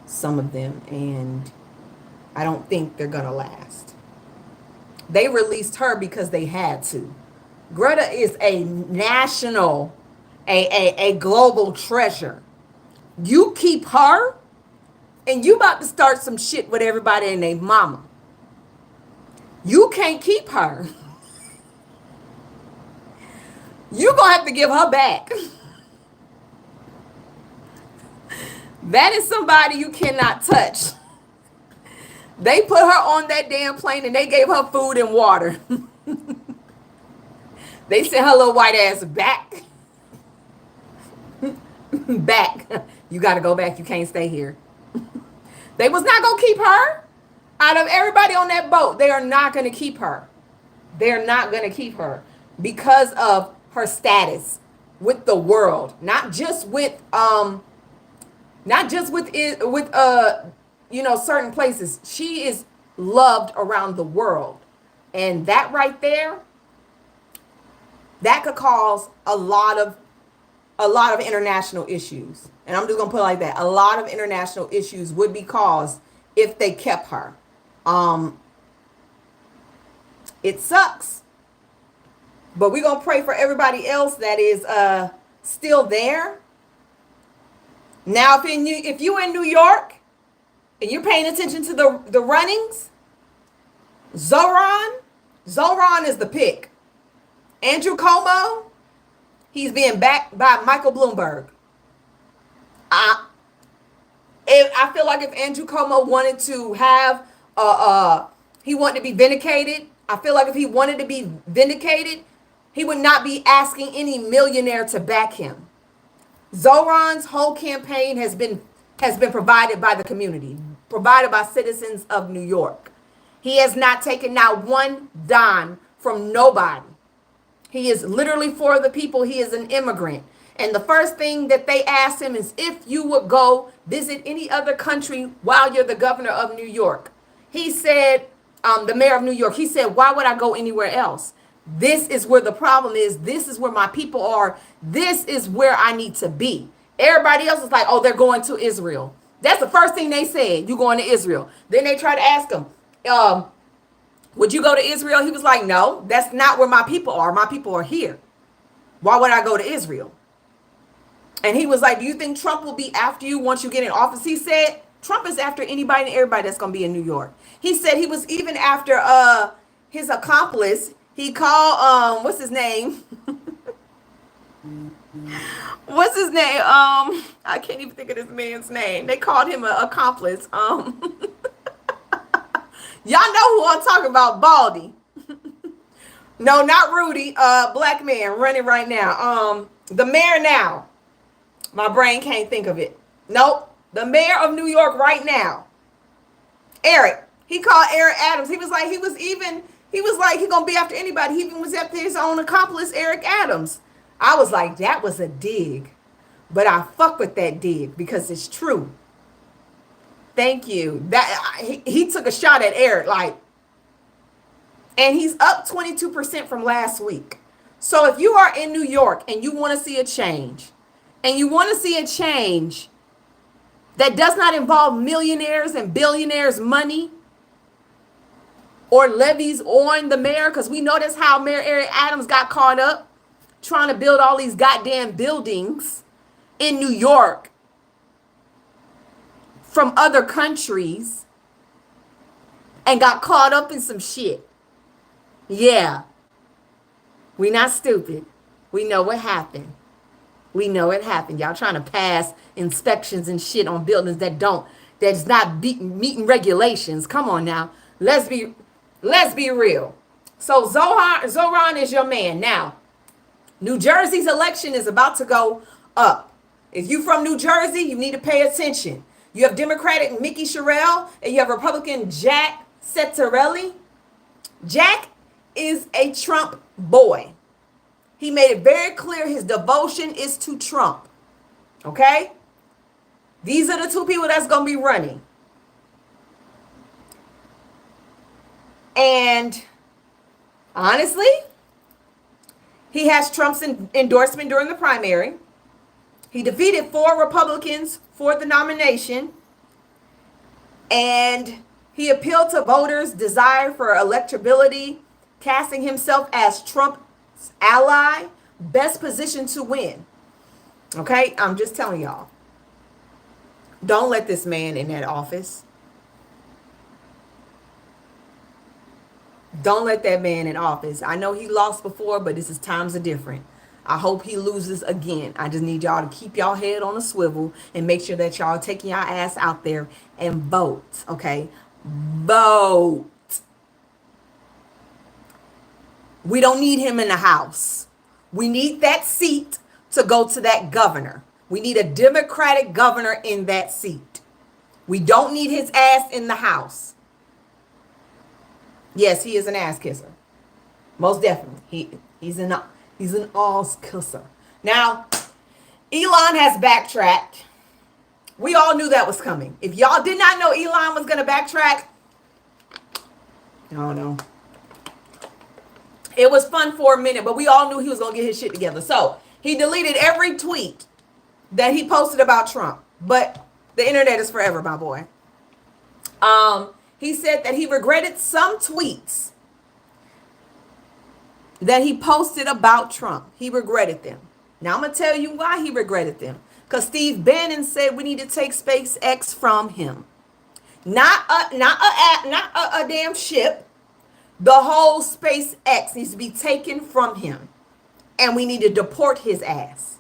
S1: some of them, and I don't think they're going to last. They released her because they had to. Greta is a national, a global treasure. You keep her, and you about to start some shit with everybody and their mama. You can't keep her. You're going to have to give her back. That is somebody you cannot touch. They put her on that damn plane and they gave her food and water. They sent her little white ass back. Back. You got to go back. You can't stay here. They was not going to keep her. Out of everybody on that boat, they are not going to keep her. They're not going to keep her because of her status with the world, not just with certain places. She is loved around the world, and that right there, that could cause a lot of international issues. And I'm just gonna put it like that: a lot of international issues would be caused if they kept her. It sucks. But we're going to pray for everybody else that is still there. Now, if you're in New York and you're paying attention to the runnings, Zoran is the pick. Andrew Cuomo, he's being backed by Michael Bloomberg. I feel like if Andrew Cuomo wanted to have, he wanted to be vindicated. I feel like if he wanted to be vindicated, he would not be asking any millionaire to back him. Zoran's whole campaign has been provided by the community, provided by citizens of New York. He has not taken not one dime from nobody. He is literally for the people. He is an immigrant. And the first thing that they asked him is if you would go visit any other country while you're the governor of New York. He said, the mayor of New York, he said, why would I go anywhere else? This is where the problem is. This is where my people are. This is where I need to be. Everybody else is like, oh, they're going to Israel. That's the first thing they said. You going to Israel. Then they try to ask him, would you go to Israel? He was like, no, that's not where my people are. My people are here. Why would I go to Israel? And he was like, do you think Trump will be after you once you get in office? He said, Trump is after anybody and everybody that's going to be in New York. He said he was even after his accomplice. He called, what's his name? What's his name? I can't even think of this man's name. They called him an accomplice. Y'all know who I'm talking about, Baldy. No, not Rudy. Black man running right now. The mayor now. My brain can't think of it. Nope. The mayor of New York right now. Eric. He called Eric Adams. He was like he gonna be after anybody. He even was after his own accomplice, Eric Adams. I was like, that was a dig. But I fuck with that dig because it's true. Thank you. That he took a shot at Eric, like, and he's up 22% from last week. So if you are in New York and you want to see a change, and you want to see a change that does not involve millionaires and billionaires' money or levies on the mayor, because we know that's how Mayor Eric Adams got caught up trying to build all these goddamn buildings in New York from other countries and got caught up in some shit. Yeah. We not stupid. We know what happened. We know it happened. Y'all trying to pass inspections and shit on buildings that's not meeting regulations. Come on now. Let's be real. So Zoran is your man. Now, New Jersey's election is about to go up. If you from New Jersey, you need to pay attention. You have Democratic Mickey Sherrill and you have Republican Jack Settarelli. Jack is a Trump boy. He made it very clear his devotion is to Trump. Okay? These are the two people that's going to be running. And honestly, he has Trump's endorsement during the primary. He defeated 4 Republicans for the nomination. And he appealed to voters' desire for electability, casting himself as Trump's ally, best positioned to win. Okay? I'm just telling y'all. Don't let this man in that office. Don't let that man in office. I know he lost before, but this is times are different. I hope he loses again. I just need y'all to keep y'all head on a swivel and make sure that y'all taking y'all ass out there and vote. Okay? Vote. We don't need him in the House. We need that seat to go to that governor. We need a Democratic governor in that seat. We don't need his ass in the House. Yes, he is an ass kisser. Most definitely. He's an ass kisser. Now, Elon has backtracked. We all knew that was coming. If y'all did not know Elon was going to backtrack, I don't know. It was fun for a minute, but we all knew he was going to get his shit together. So he deleted every tweet that he posted about Trump. But the internet is forever, my boy. He said that he regretted some tweets that he posted about Trump. He regretted them. Now I'm going to tell you why he regretted them. Because Steve Bannon said we need to take SpaceX from him. Not a damn ship. The whole SpaceX needs to be taken from him. And we need to deport his ass.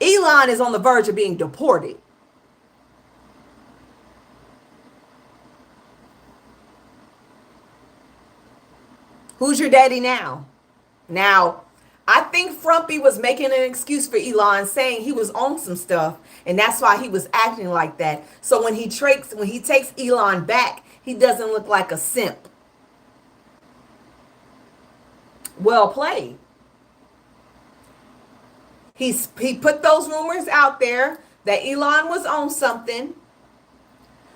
S1: Elon is on the verge of being deported. Who's your daddy now? Now, I think Frumpy was making an excuse for Elon, saying he was on some stuff, and that's why he was acting like that. So when he takes Elon back, he doesn't look like a simp. Well played. He put those rumors out there that Elon was on something.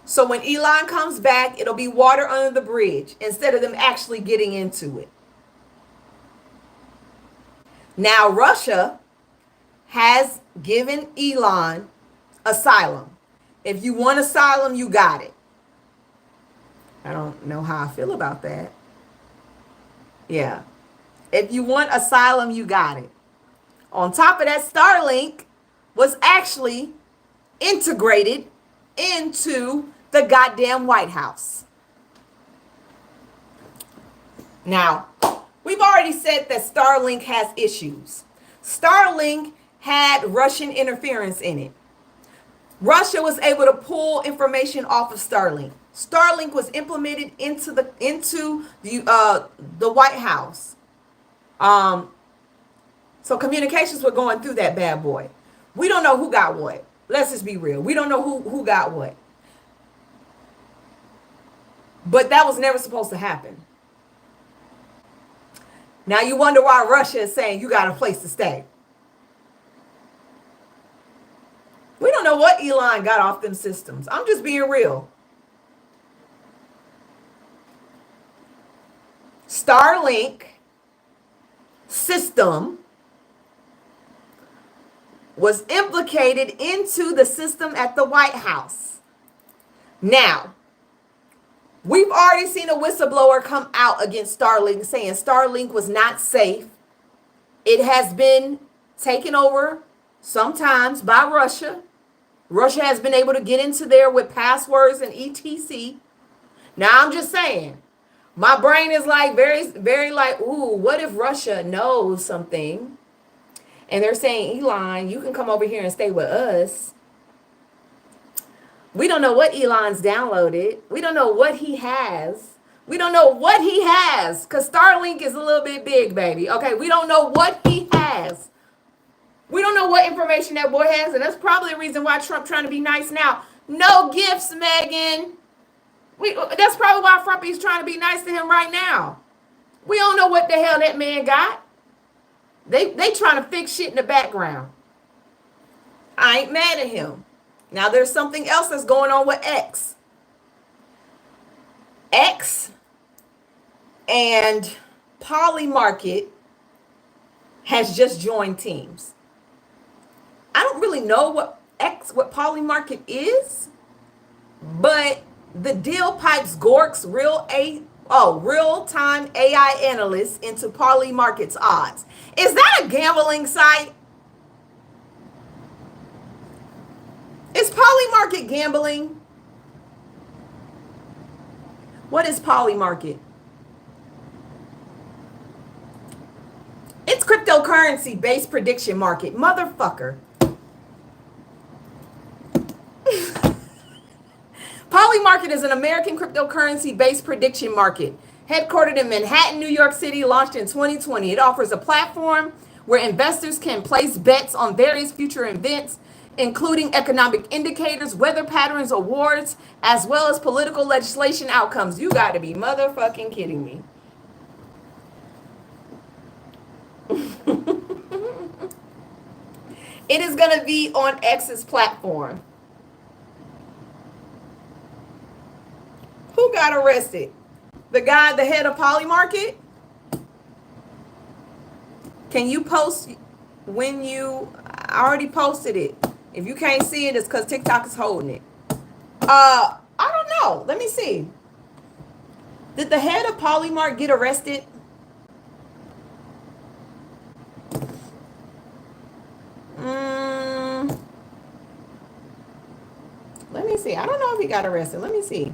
S1: So when Elon comes back, it'll be water under the bridge instead of them actually getting into it. Now, Russia has given Elon asylum. If you want asylum, you got it. I don't know how I feel about that. Yeah. If you want asylum, you got it. On top of that, Starlink was actually integrated into the goddamn White House. Now, we've already said that Starlink has issues. Starlink had Russian interference in it. Russia was able to pull information off of Starlink. Starlink was implemented into the White House. So communications were going through that bad boy. We don't know who got what. Let's just be real. We don't know who got what. But that was never supposed to happen. Now you wonder why Russia is saying you got a place to stay. We don't know what Elon got off them systems. I'm just being real. Starlink system was implicated into the system at the White House. Now, we've already seen a whistleblower come out against Starlink saying Starlink was not safe. It has been taken over sometimes by Russia. Russia has been able to get into there with passwords and etc. Now, I'm just saying, my brain is like very, very like, ooh, what if Russia knows something? And they're saying, Elon, you can come over here and stay with us. We don't know what Elon's downloaded. We don't know what he has. We don't know what he has. Because Starlink is a little bit big, baby. Okay, we don't know what he has. We don't know what information that boy has. And that's probably the reason why Trump trying to be nice now. No gifts, Megan. That's probably why Frumpy's trying to be nice to him right now. We don't know what the hell that man got. They trying to fix shit in the background. I ain't mad at him. Now there's something else that's going on with X. X and Polymarket has just joined teams. I don't really know what Polymarket is, but the deal pipes Gork's real-time AI analysts into Polymarket's odds. Is that a gambling site? Is Polymarket gambling? What is Polymarket? It's cryptocurrency-based prediction market. Motherfucker. Polymarket is an American cryptocurrency-based prediction market. Headquartered in Manhattan, New York City, launched in 2020. It offers a platform where investors can place bets on various future events, including economic indicators, weather patterns, awards, as well as political legislation outcomes. You got to be motherfucking kidding me. It is going to be on X's platform. Who got arrested? The guy, the head of Polymarket? Can you post when you... I already posted it. If you can't see it, it's because TikTok is holding it. I don't know. Let me see. Did the head of Polymarket get arrested? Let me see. I don't know if he got arrested. Let me see.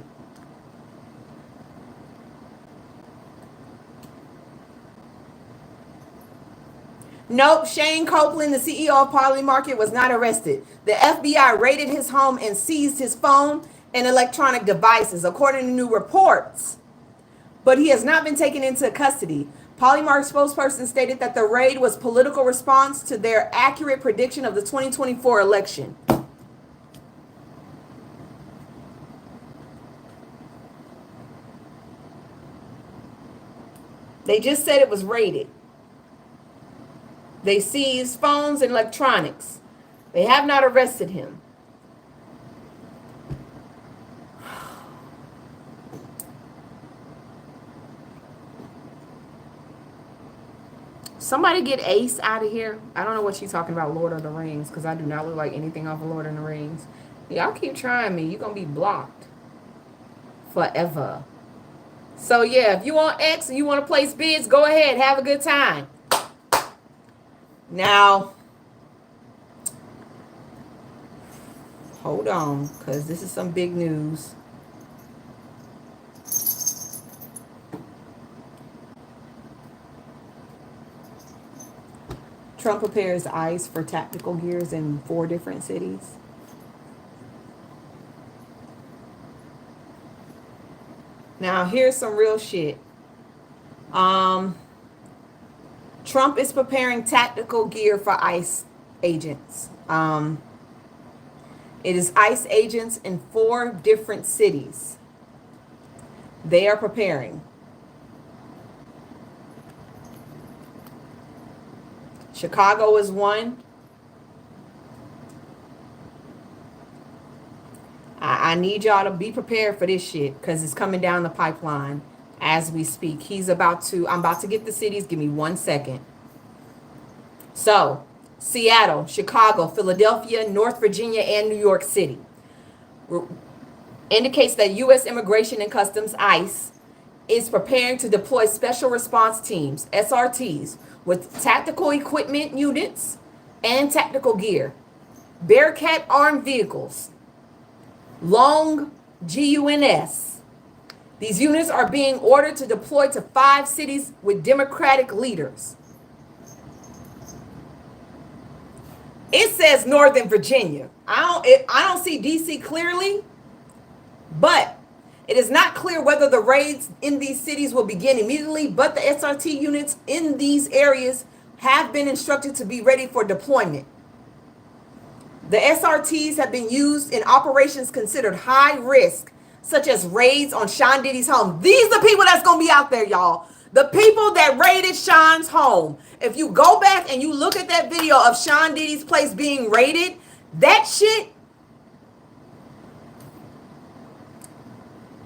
S1: Nope, Shane Copeland, the CEO of Polymarket, was not arrested. The FBI raided his home and seized his phone and electronic devices, according to new reports. But he has not been taken into custody. Polymarket spokesperson stated that the raid was political response to their accurate prediction of the 2024 election. They just said it was raided. They seized phones and electronics. They have not arrested him. Somebody get Ace out of here. I don't know what she's talking about, Lord of the Rings, because I do not look like anything off of Lord of the Rings. Y'all keep trying me. You're going to be blocked forever. So, yeah, if you want X and you want to place bids, go ahead. Have a good time. Now, hold on, because this is some big news. Trump prepares ICE for tactical gears in 4 different cities. Now, here's some real shit. Trump is preparing tactical gear for ICE agents. It is ICE agents in 4 different cities. They are preparing. Chicago is one. I need y'all to be prepared for this shit because it's coming down the pipeline as we speak. I'm about to get the cities. Give me 1 second. So, Seattle, Chicago, Philadelphia, North Virginia, and New York City. Indicates that U.S. Immigration and Customs, ICE, is preparing to deploy special response teams, SRTs, with tactical equipment units and tactical gear, Bearcat armed vehicles, long GUNS. These units are being ordered to deploy to 5 cities with Democratic leaders. It says Northern Virginia. I don't see DC clearly, but it is not clear whether the raids in these cities will begin immediately, but the SRT units in these areas have been instructed to be ready for deployment. The SRTs have been used in operations considered high risk, such as raids on Sean Diddy's home. These are the people that's going to be out there, y'all. The people that raided Sean's home. If you go back and you look at that video of Sean Diddy's place being raided, that shit,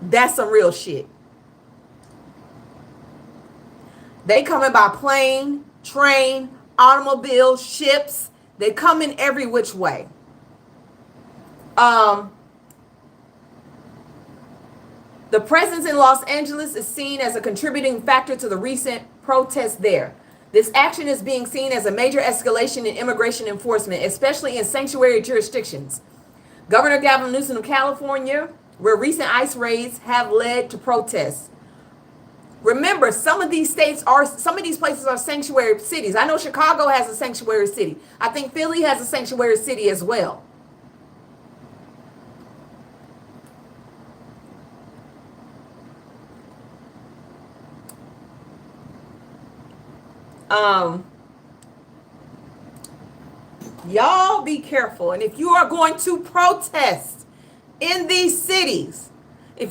S1: that's some real shit. They coming by plane, train, automobile, ships. They come in every which way. The presence in Los Angeles is seen as a contributing factor to the recent protests there. This action is being seen as a major escalation in immigration enforcement, especially in sanctuary jurisdictions. Governor Gavin Newsom of California, where recent ICE raids have led to protests. Remember, some of these places are sanctuary cities. I know Chicago has a sanctuary city. I think Philly has a sanctuary city as well. Y'all be careful. And if you are going to protest in these cities, there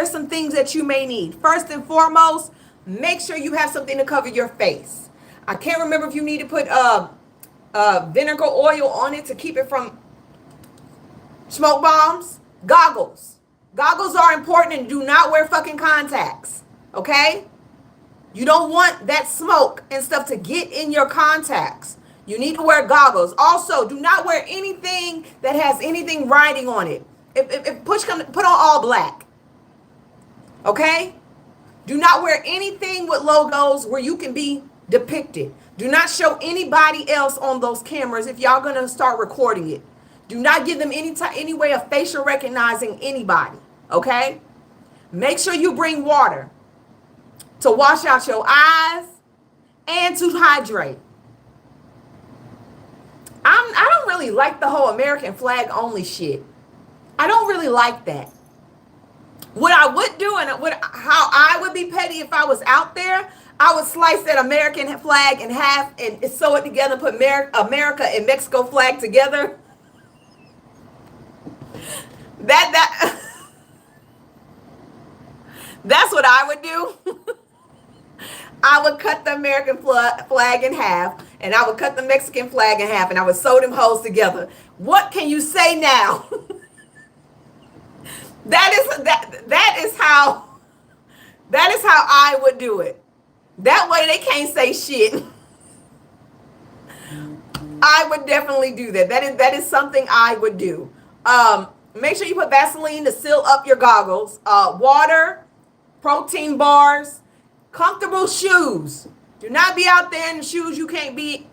S1: are some things that you may need. First and foremost, make sure you have something to cover your face. I can't remember if you need to put vinegar oil on it to keep it from smoke bombs. Goggles. Goggles are important, and do not wear fucking contacts. Okay? You don't want that smoke and stuff to get in your contacts. You need to wear goggles. Also, do not wear anything that has anything writing on it. If push comes, put on all black. Okay? Do not wear anything with logos where you can be depicted. Do not show anybody else on those cameras if y'all gonna start recording it. Do not give them any way of facial recognizing anybody. Okay? Make sure you bring water to wash out your eyes and to hydrate. I don't really like the whole American flag only shit. I don't really like that. What I would do and how I would be petty if I was out there, I would slice that American flag in half and sew it together, put America and Mexico flag together. That's what I would do. I would cut the American flag in half, and I would cut the Mexican flag in half, and I would sew them hoes together. What can you say now? That is how I would do it. That way they can't say shit. I would definitely do that. That is something I would do. Make sure you put Vaseline to seal up your goggles. Water, protein bars, comfortable shoes. Do not be out there in the shoes you can't be,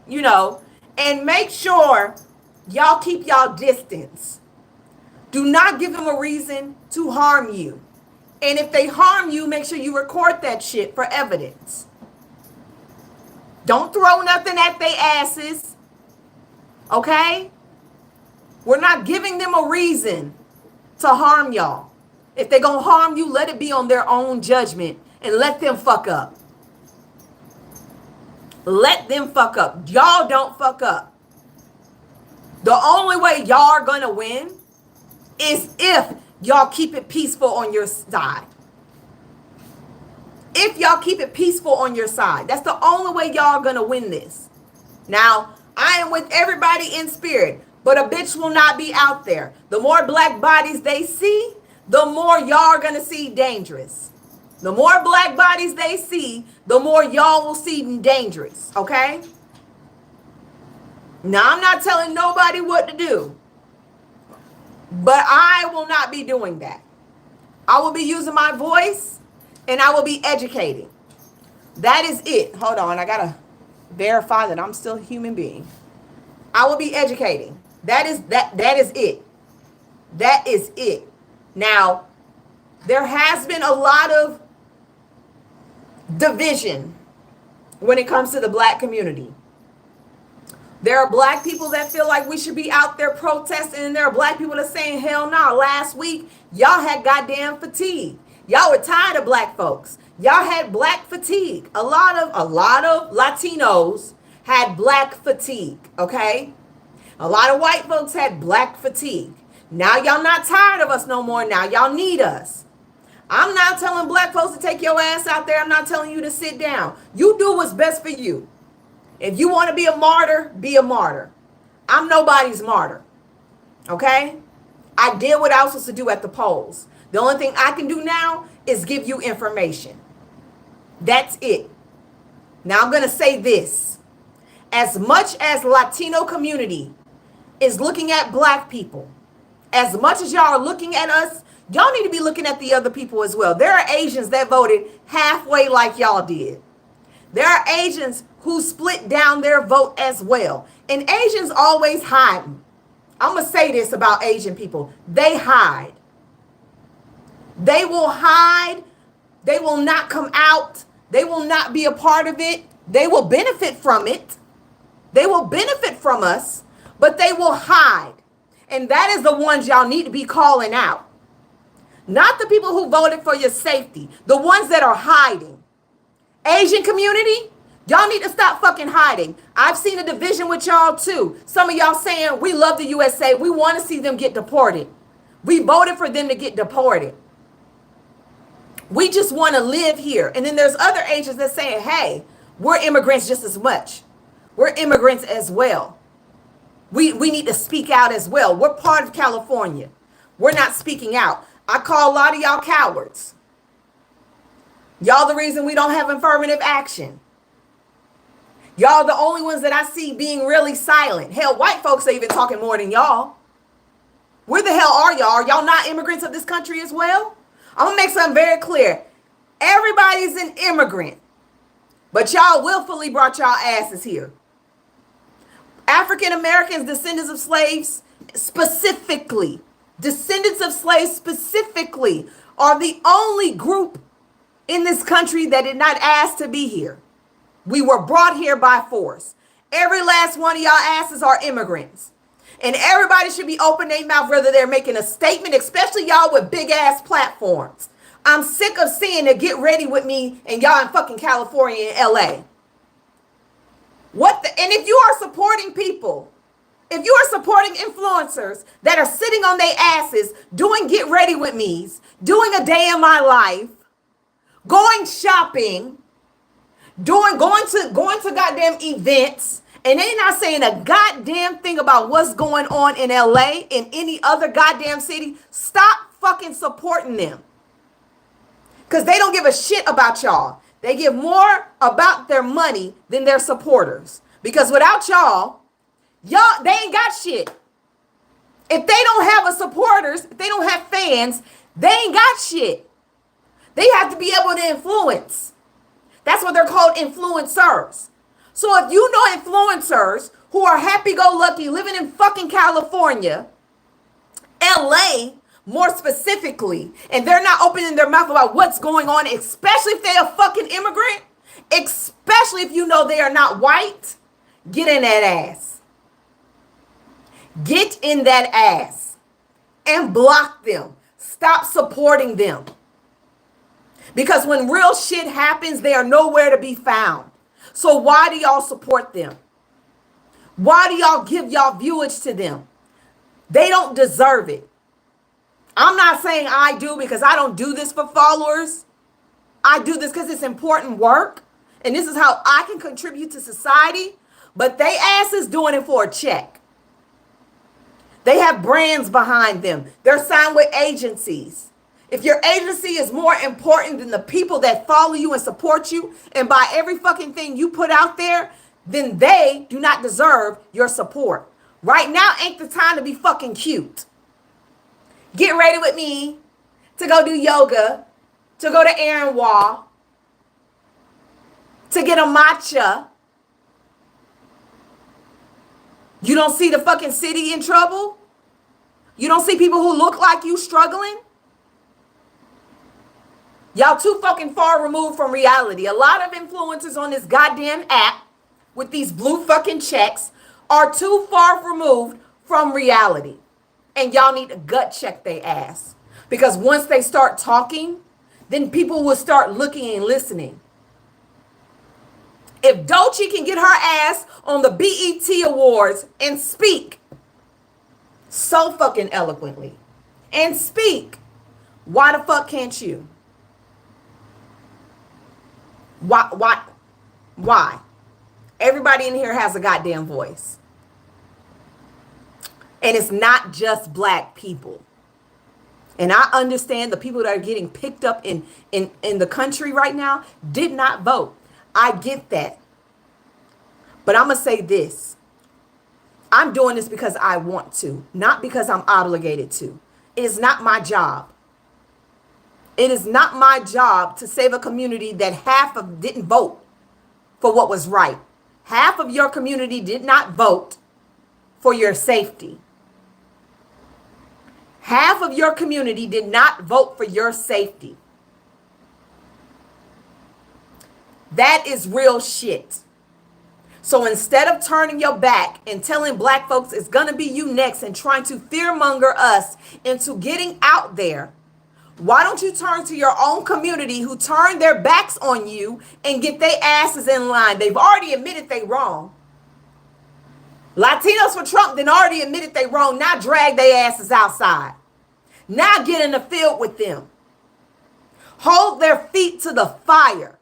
S1: and make sure y'all keep y'all distance. Do not give them a reason to harm you. And if they harm you, make sure you record that shit for evidence. Don't throw nothing at their asses. Okay? We're not giving them a reason to harm y'all. If they're going to harm you, let it be on their own judgment and let them fuck up. Let them fuck up. Y'all don't fuck up. The only way y'all are going to win is if y'all keep it peaceful on your side. If y'all keep it peaceful on your side. That's the only way y'all are going to win this. Now, I am with everybody in spirit, but a bitch will not be out there. The more black bodies they see, the more y'all are going to see dangerous. The more black bodies they see, the more y'all will see dangerous, okay? Now, I'm not telling nobody what to do, but I will not be doing that. I will be using my voice, and I will be educating. That is it. Hold on, I got to verify that I'm still a human being. I will be educating. That is it. That is it. Now, there has been a lot of division when it comes to the black community. There are black people that feel like we should be out there protesting, and there are black people that are saying, hell no. Last week, y'all had goddamn fatigue. Y'all were tired of black folks. Y'all had black fatigue. A lot of Latinos had black fatigue, okay? A lot of white folks had black fatigue. Now y'all not tired of us no more. Now y'all need us. I'm not telling black folks to take your ass out there. I'm not telling you to sit down. You do what's best for you. If you want to be a martyr, be a martyr. I'm nobody's martyr. Okay? I did what I was supposed to do at the polls. The only thing I can do now is give you information. That's it. Now I'm going to say this. As much as Latino community is looking at black people, as much as y'all are looking at us, y'all need to be looking at the other people as well. There are Asians that voted halfway like y'all did. There are Asians who split down their vote as well. And Asians always hide. I'm going to say this about Asian people. They hide. They will hide. They will not come out. They will not be a part of it. They will benefit from it. They will benefit from us, but they will hide. And that is the ones y'all need to be calling out. Not the people who voted for your safety. The ones that are hiding. Asian community, y'all need to stop fucking hiding. I've seen a division with y'all too. Some of y'all saying, we love the USA. We want to see them get deported. We voted for them to get deported. We just want to live here. And then there's other Asians that saying, hey, we're immigrants just as much. We're immigrants as well. We need to speak out as well. We're part of California. We're not speaking out. I call a lot of y'all cowards. Y'all the reason we don't have affirmative action. Y'all the only ones that I see being really silent. Hell, white folks are even talking more than y'all. Where the hell are y'all? Are y'all not immigrants of this country as well? I'm going to make something very clear. Everybody's an immigrant. But y'all willfully brought y'all asses here. African Americans, descendants of slaves, specifically, descendants of slaves specifically, are the only group in this country that did not ask to be here. We were brought here by force. Every last one of y'all asses are immigrants. And everybody should be open their mouth whether they're making a statement, especially y'all with big ass platforms. I'm sick of seeing it. Get ready with me and y'all in fucking California and LA. And if you are supporting people, if you are supporting influencers that are sitting on their asses, doing get ready with me's, doing a day in my life, going shopping, going to goddamn events, and they not saying a goddamn thing about what's going on in LA, in any other goddamn city, stop fucking supporting them. Because they don't give a shit about y'all. They give more about their money than their supporters. Because without y'all, they ain't got shit. If they don't have a supporters, if they don't have fans, they ain't got shit. They have to be able to influence. That's what they're called, influencers. So if you know influencers who are happy-go-lucky living in fucking California, LA more specifically, and they're not opening their mouth about what's going on, especially if they're a fucking immigrant, especially if you know they are not white, get in that ass. Get in that ass and block them. Stop supporting them. Because when real shit happens, they are nowhere to be found. So why do y'all support them? Why do y'all give y'all viewage to them? They don't deserve it. I'm not saying I do, because I don't do this for followers. I do this because it's important work. And this is how I can contribute to society. But they asses doing it for a check. They have brands behind them. They're signed with agencies. If your agency is more important than the people that follow you and support you and buy every fucking thing you put out there, then they do not deserve your support. Right now ain't the time to be fucking cute. Get ready with me to go do yoga, to go to Aaron Wall, to get a matcha. You don't see the fucking city in trouble? You don't see people who look like you struggling? Y'all too fucking far removed from reality. A lot of influencers on this goddamn app with these blue fucking checks are too far removed from reality. And y'all need to gut check their ass. Because once they start talking, then people will start looking and listening. If Doechii can get her ass on the BET Awards and speak so fucking eloquently and speak, why the fuck can't you? Why? Everybody in here has a goddamn voice. And it's not just black people. And I understand the people that are getting picked up in the country right now did not vote. I get that. But I'm going to say this. I'm doing this because I want to, not because I'm obligated to. It is not my job. It is not my job to save a community that half of didn't vote for what was right. Half of your community did not vote for your safety. Half of your community did not vote for your safety. That is real shit. So instead of turning your back and telling black folks it's going to be you next and trying to fearmonger us into getting out there, why don't you turn to your own community who turned their backs on you and get their asses in line? They've already admitted they wrong. Latinos for Trump then already admitted they wrong. Now drag their asses outside. Now get in the field with them. Hold their feet to the fire.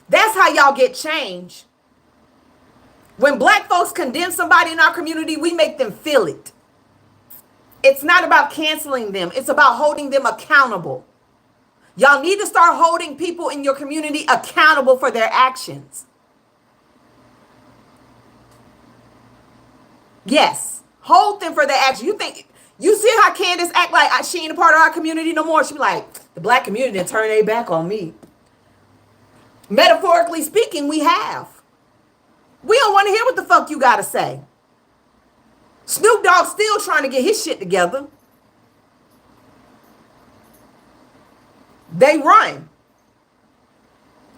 S1: That's how y'all get change. When black folks condemn somebody in our community, we make them feel it. It's not about canceling them. It's about holding them accountable. Y'all need to start holding people in your community accountable for their actions. Yes, hold them for their actions. You see how Candace act like she ain't a part of our community no more? She be like, the black community turn their back on me. Metaphorically speaking, we have. We don't want to hear what the fuck you got to say. Snoop Dogg still trying to get his shit together. They run.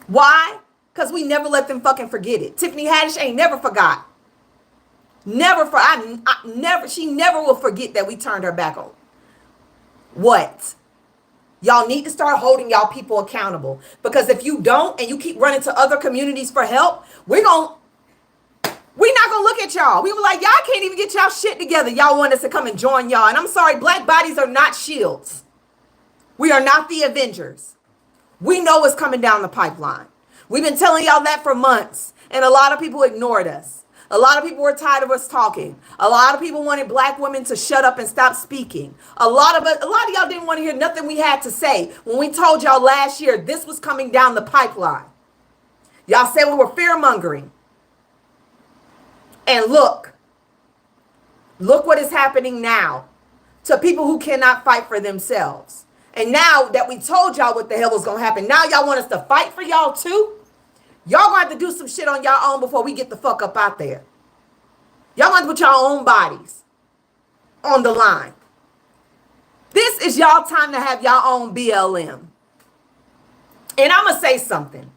S1: Why? Because we never let them fucking forget it. Tiffany Haddish ain't never forgot. She never will forget that we turned her back on. What? Y'all need to start holding y'all people accountable. Because if you don't and you keep running to other communities for help, we're not going to look at y'all. We were like, y'all can't even get y'all shit together. Y'all want us to come and join y'all. And I'm sorry, black bodies are not shields. We are not the Avengers. We know what's coming down the pipeline. We've been telling y'all that for months. And a lot of people ignored us. A lot of people were tired of us talking. A lot of people wanted black women to shut up and stop speaking. A lot of y'all didn't want to hear nothing we had to say when we told y'all last year this was coming down the pipeline. Y'all said we were fear-mongering. And look what is happening now to people who cannot fight for themselves. And now that we told y'all what the hell was going to happen, now y'all want us to fight for y'all too? Y'all gonna have to do some shit on y'all own before we get the fuck up out there. Y'all gonna have to put y'all own bodies on the line. This is y'all time to have y'all own BLM. And I'm gonna say something.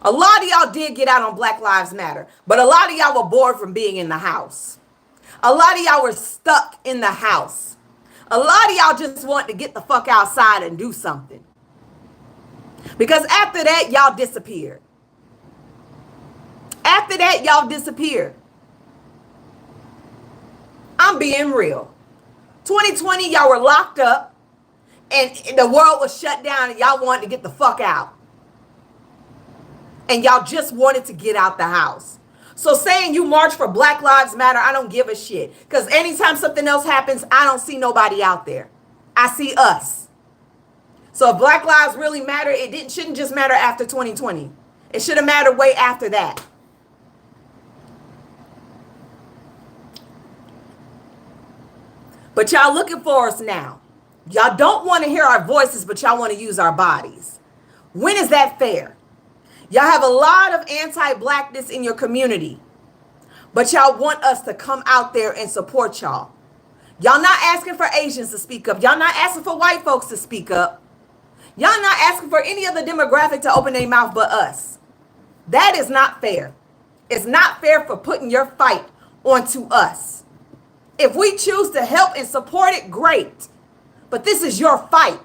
S1: A lot of y'all did get out on Black Lives Matter, but a lot of y'all were bored from being in the house. A lot of y'all were stuck in the house. A lot of y'all just want to get the fuck outside and do something. Because after that, y'all disappeared. After that, y'all disappeared. I'm being real. 2020, y'all were locked up and the world was shut down and y'all wanted to get the fuck out. And y'all just wanted to get out the house. So saying you march for Black Lives Matter, I don't give a shit. Because anytime something else happens, I don't see nobody out there. I see us. So if Black Lives really matter, it shouldn't just matter after 2020. It should have mattered way after that. But y'all looking for us now. Y'all don't want to hear our voices, but y'all want to use our bodies. When is that fair? Y'all have a lot of anti-blackness in your community, but y'all want us to come out there and support y'all. Y'all not asking for Asians to speak up. Y'all not asking for white folks to speak up. Y'all not asking for any other demographic to open their mouth but us. That is not fair. It's not fair for putting your fight onto us. If we choose to help and support it, great. But this is your fight.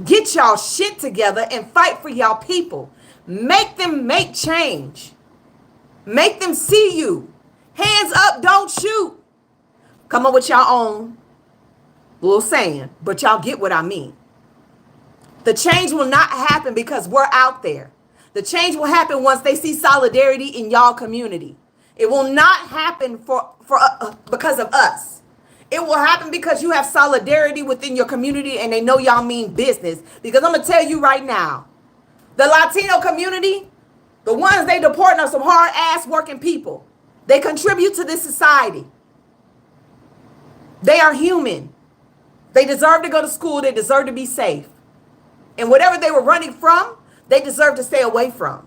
S1: Get y'all shit together and fight for y'all people. Make them make change. Make them see you. Hands up, don't shoot. Come up with y'all own little saying, but y'all get what I mean. The change will not happen because we're out there. The change will happen once they see solidarity in y'all community. It will not happen because of us. It will happen because you have solidarity within your community and they know y'all mean business. Because I'm going to tell you right now, the Latino community, the ones they deporting are some hard ass working people. They contribute to this society. They are human. They deserve to go to school. They deserve to be safe. And whatever they were running from, they deserve to stay away from.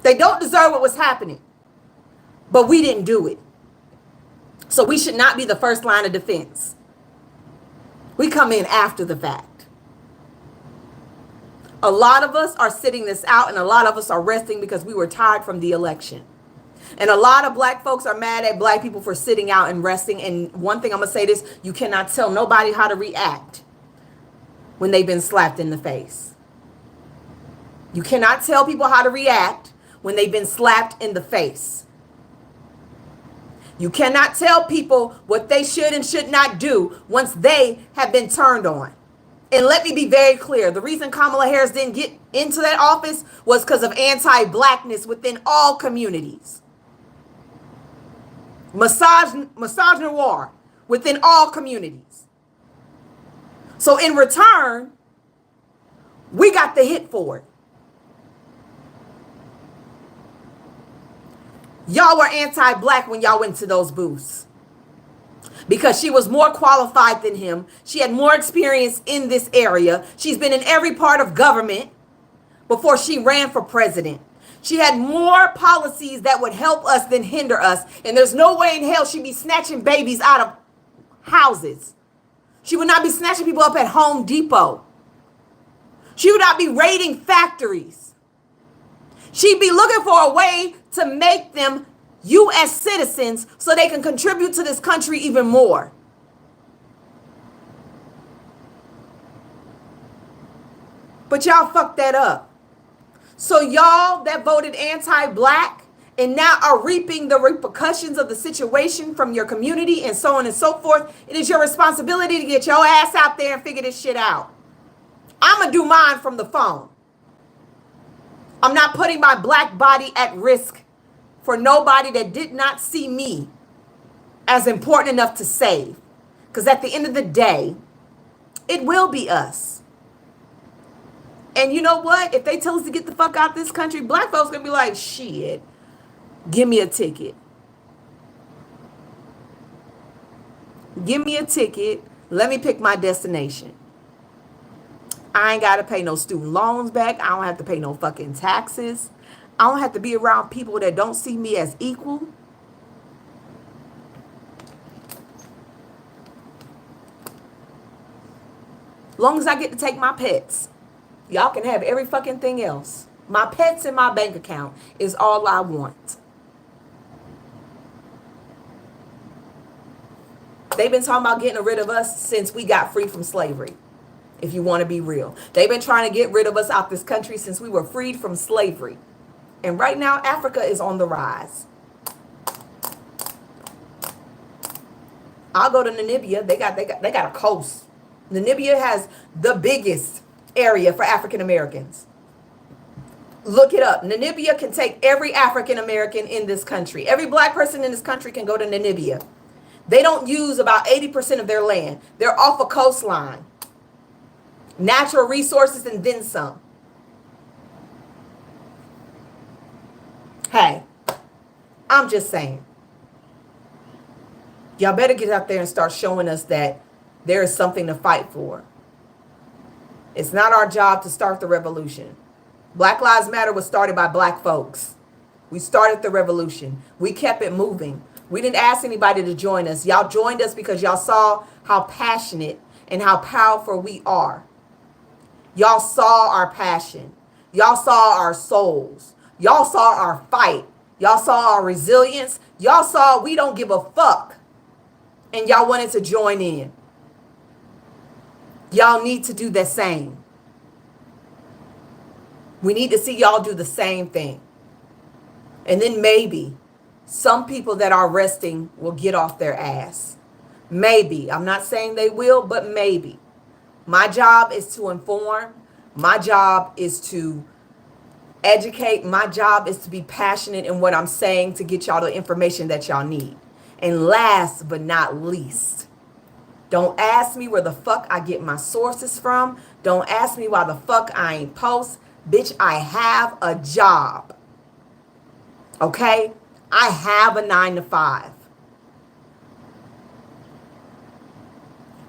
S1: They don't deserve what was happening. But we didn't do it. So we should not be the first line of defense. We come in after the fact. A lot of us are sitting this out and a lot of us are resting because we were tired from the election. And a lot of black folks are mad at black people for sitting out and resting. And one thing I'm going to say this, you cannot tell nobody how to react when they've been slapped in the face. You cannot tell people how to react when they've been slapped in the face. You cannot tell people what they should and should not do once they have been turned on. And let me be very clear. The reason Kamala Harris didn't get into that office was because of anti-blackness within all communities. Misogynoir within all communities. So in return, we got the hit for it. Y'all were anti-black when y'all went to those booths because she was more qualified than him. She had more experience in this area. She's been in every part of government before she ran for president. She had more policies that would help us than hinder us. And there's no way in hell she'd be snatching babies out of houses. She would not be snatching people up at Home Depot. She would not be raiding factories. She'd be looking for a way to make them U.S. citizens so they can contribute to this country even more. But y'all fucked that up. So y'all that voted anti-black and now are reaping the repercussions of the situation from your community and so on and so forth, it is your responsibility to get your ass out there and figure this shit out. I'm going to do mine from the phone. I'm not putting my black body at risk for nobody that did not see me as important enough to save. Because at the end of the day, it will be us. And you know what? If they tell us to get the fuck out of this country, black folks going to be like, shit, give me a ticket. Give me a ticket. Let me pick my destination. I ain't got to pay no student loans back. I don't have to pay no fucking taxes. I don't have to be around people that don't see me as equal. Long as I get to take my pets, y'all can have every fucking thing else. My pets in my bank account is all I want. They've been talking about getting rid of us since we got free from slavery. If you want to be real, they've been trying to get rid of us out this country since we were freed from slavery. And right now, Africa is on the rise. I'll go to Namibia. They got a coast. Namibia has the biggest area for African Americans. Look it up. Namibia can take every African American in this country. Every black person in this country can go to Namibia. They don't use about 80% of their land. They're off a coastline. Natural resources and then some. Hey, I'm just saying. Y'all better get out there and start showing us that there is something to fight for. It's not our job to start the revolution. Black Lives Matter was started by black folks. We started the revolution. We kept it moving. We didn't ask anybody to join us. Y'all joined us because y'all saw how passionate and how powerful we are. Y'all saw our passion. Y'all saw our souls. Y'all saw our fight. Y'all saw our resilience. Y'all saw we don't give a fuck. And y'all wanted to join in. Y'all need to do the same. We need to see y'all do the same thing. And then maybe some people that are resting will get off their ass. Maybe. I'm not saying they will, but maybe. My job is to inform. My job is to educate. My job is to be passionate in what I'm saying to get y'all the information that y'all need. And last but not least, don't ask me where the fuck I get my sources from. Don't ask me why the fuck I ain't post. Bitch, I have a job. Okay? I have a 9-to-5.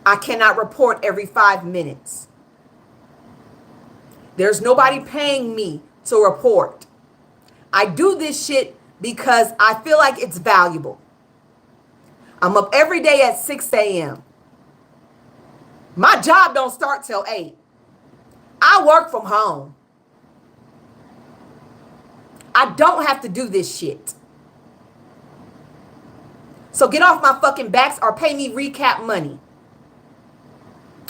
S1: I cannot report every 5 minutes. There's nobody paying me to report. I do this shit because I feel like it's valuable. I'm up every day at 6 a.m. My job don't start till 8. I work from home. I don't have to do this shit. So get off my fucking backs or pay me recap money.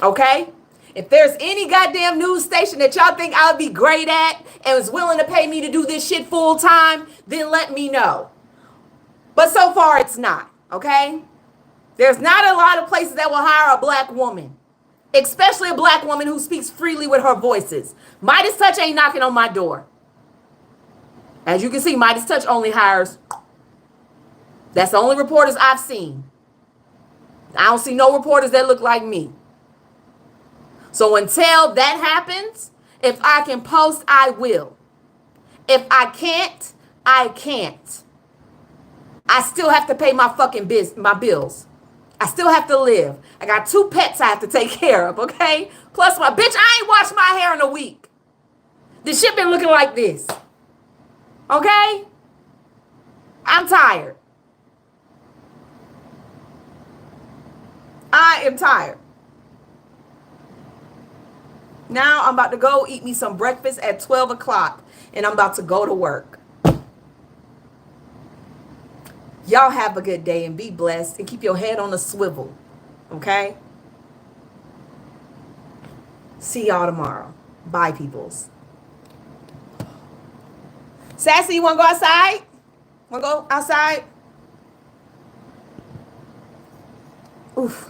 S1: Okay? If there's any goddamn news station that y'all think I would be great at and was willing to pay me to do this shit full time, then let me know. But so far it's not. Okay? There's not a lot of places that will hire a black woman. Especially a black woman who speaks freely with her voices. Midas Touch ain't knocking on my door. As you can see, Midas Touch only hires. That's the only reporters I've seen. I don't see no reporters that look like me. So until that happens, if I can post, I will. If I can't, I can't. I still have to pay my fucking my bills. I still have to live. I got 2 pets I have to take care of, okay? Plus my bitch, I ain't washed my hair in a week. This shit been looking like this. Okay? I'm tired. I am tired. Now I'm about to go eat me some breakfast at 12 o'clock and I'm about to go to work. Y'all have a good day and be blessed and keep your head on a swivel. Okay? See y'all tomorrow. Bye, peoples. Sassy, you want to go outside? Want to go outside? Oof.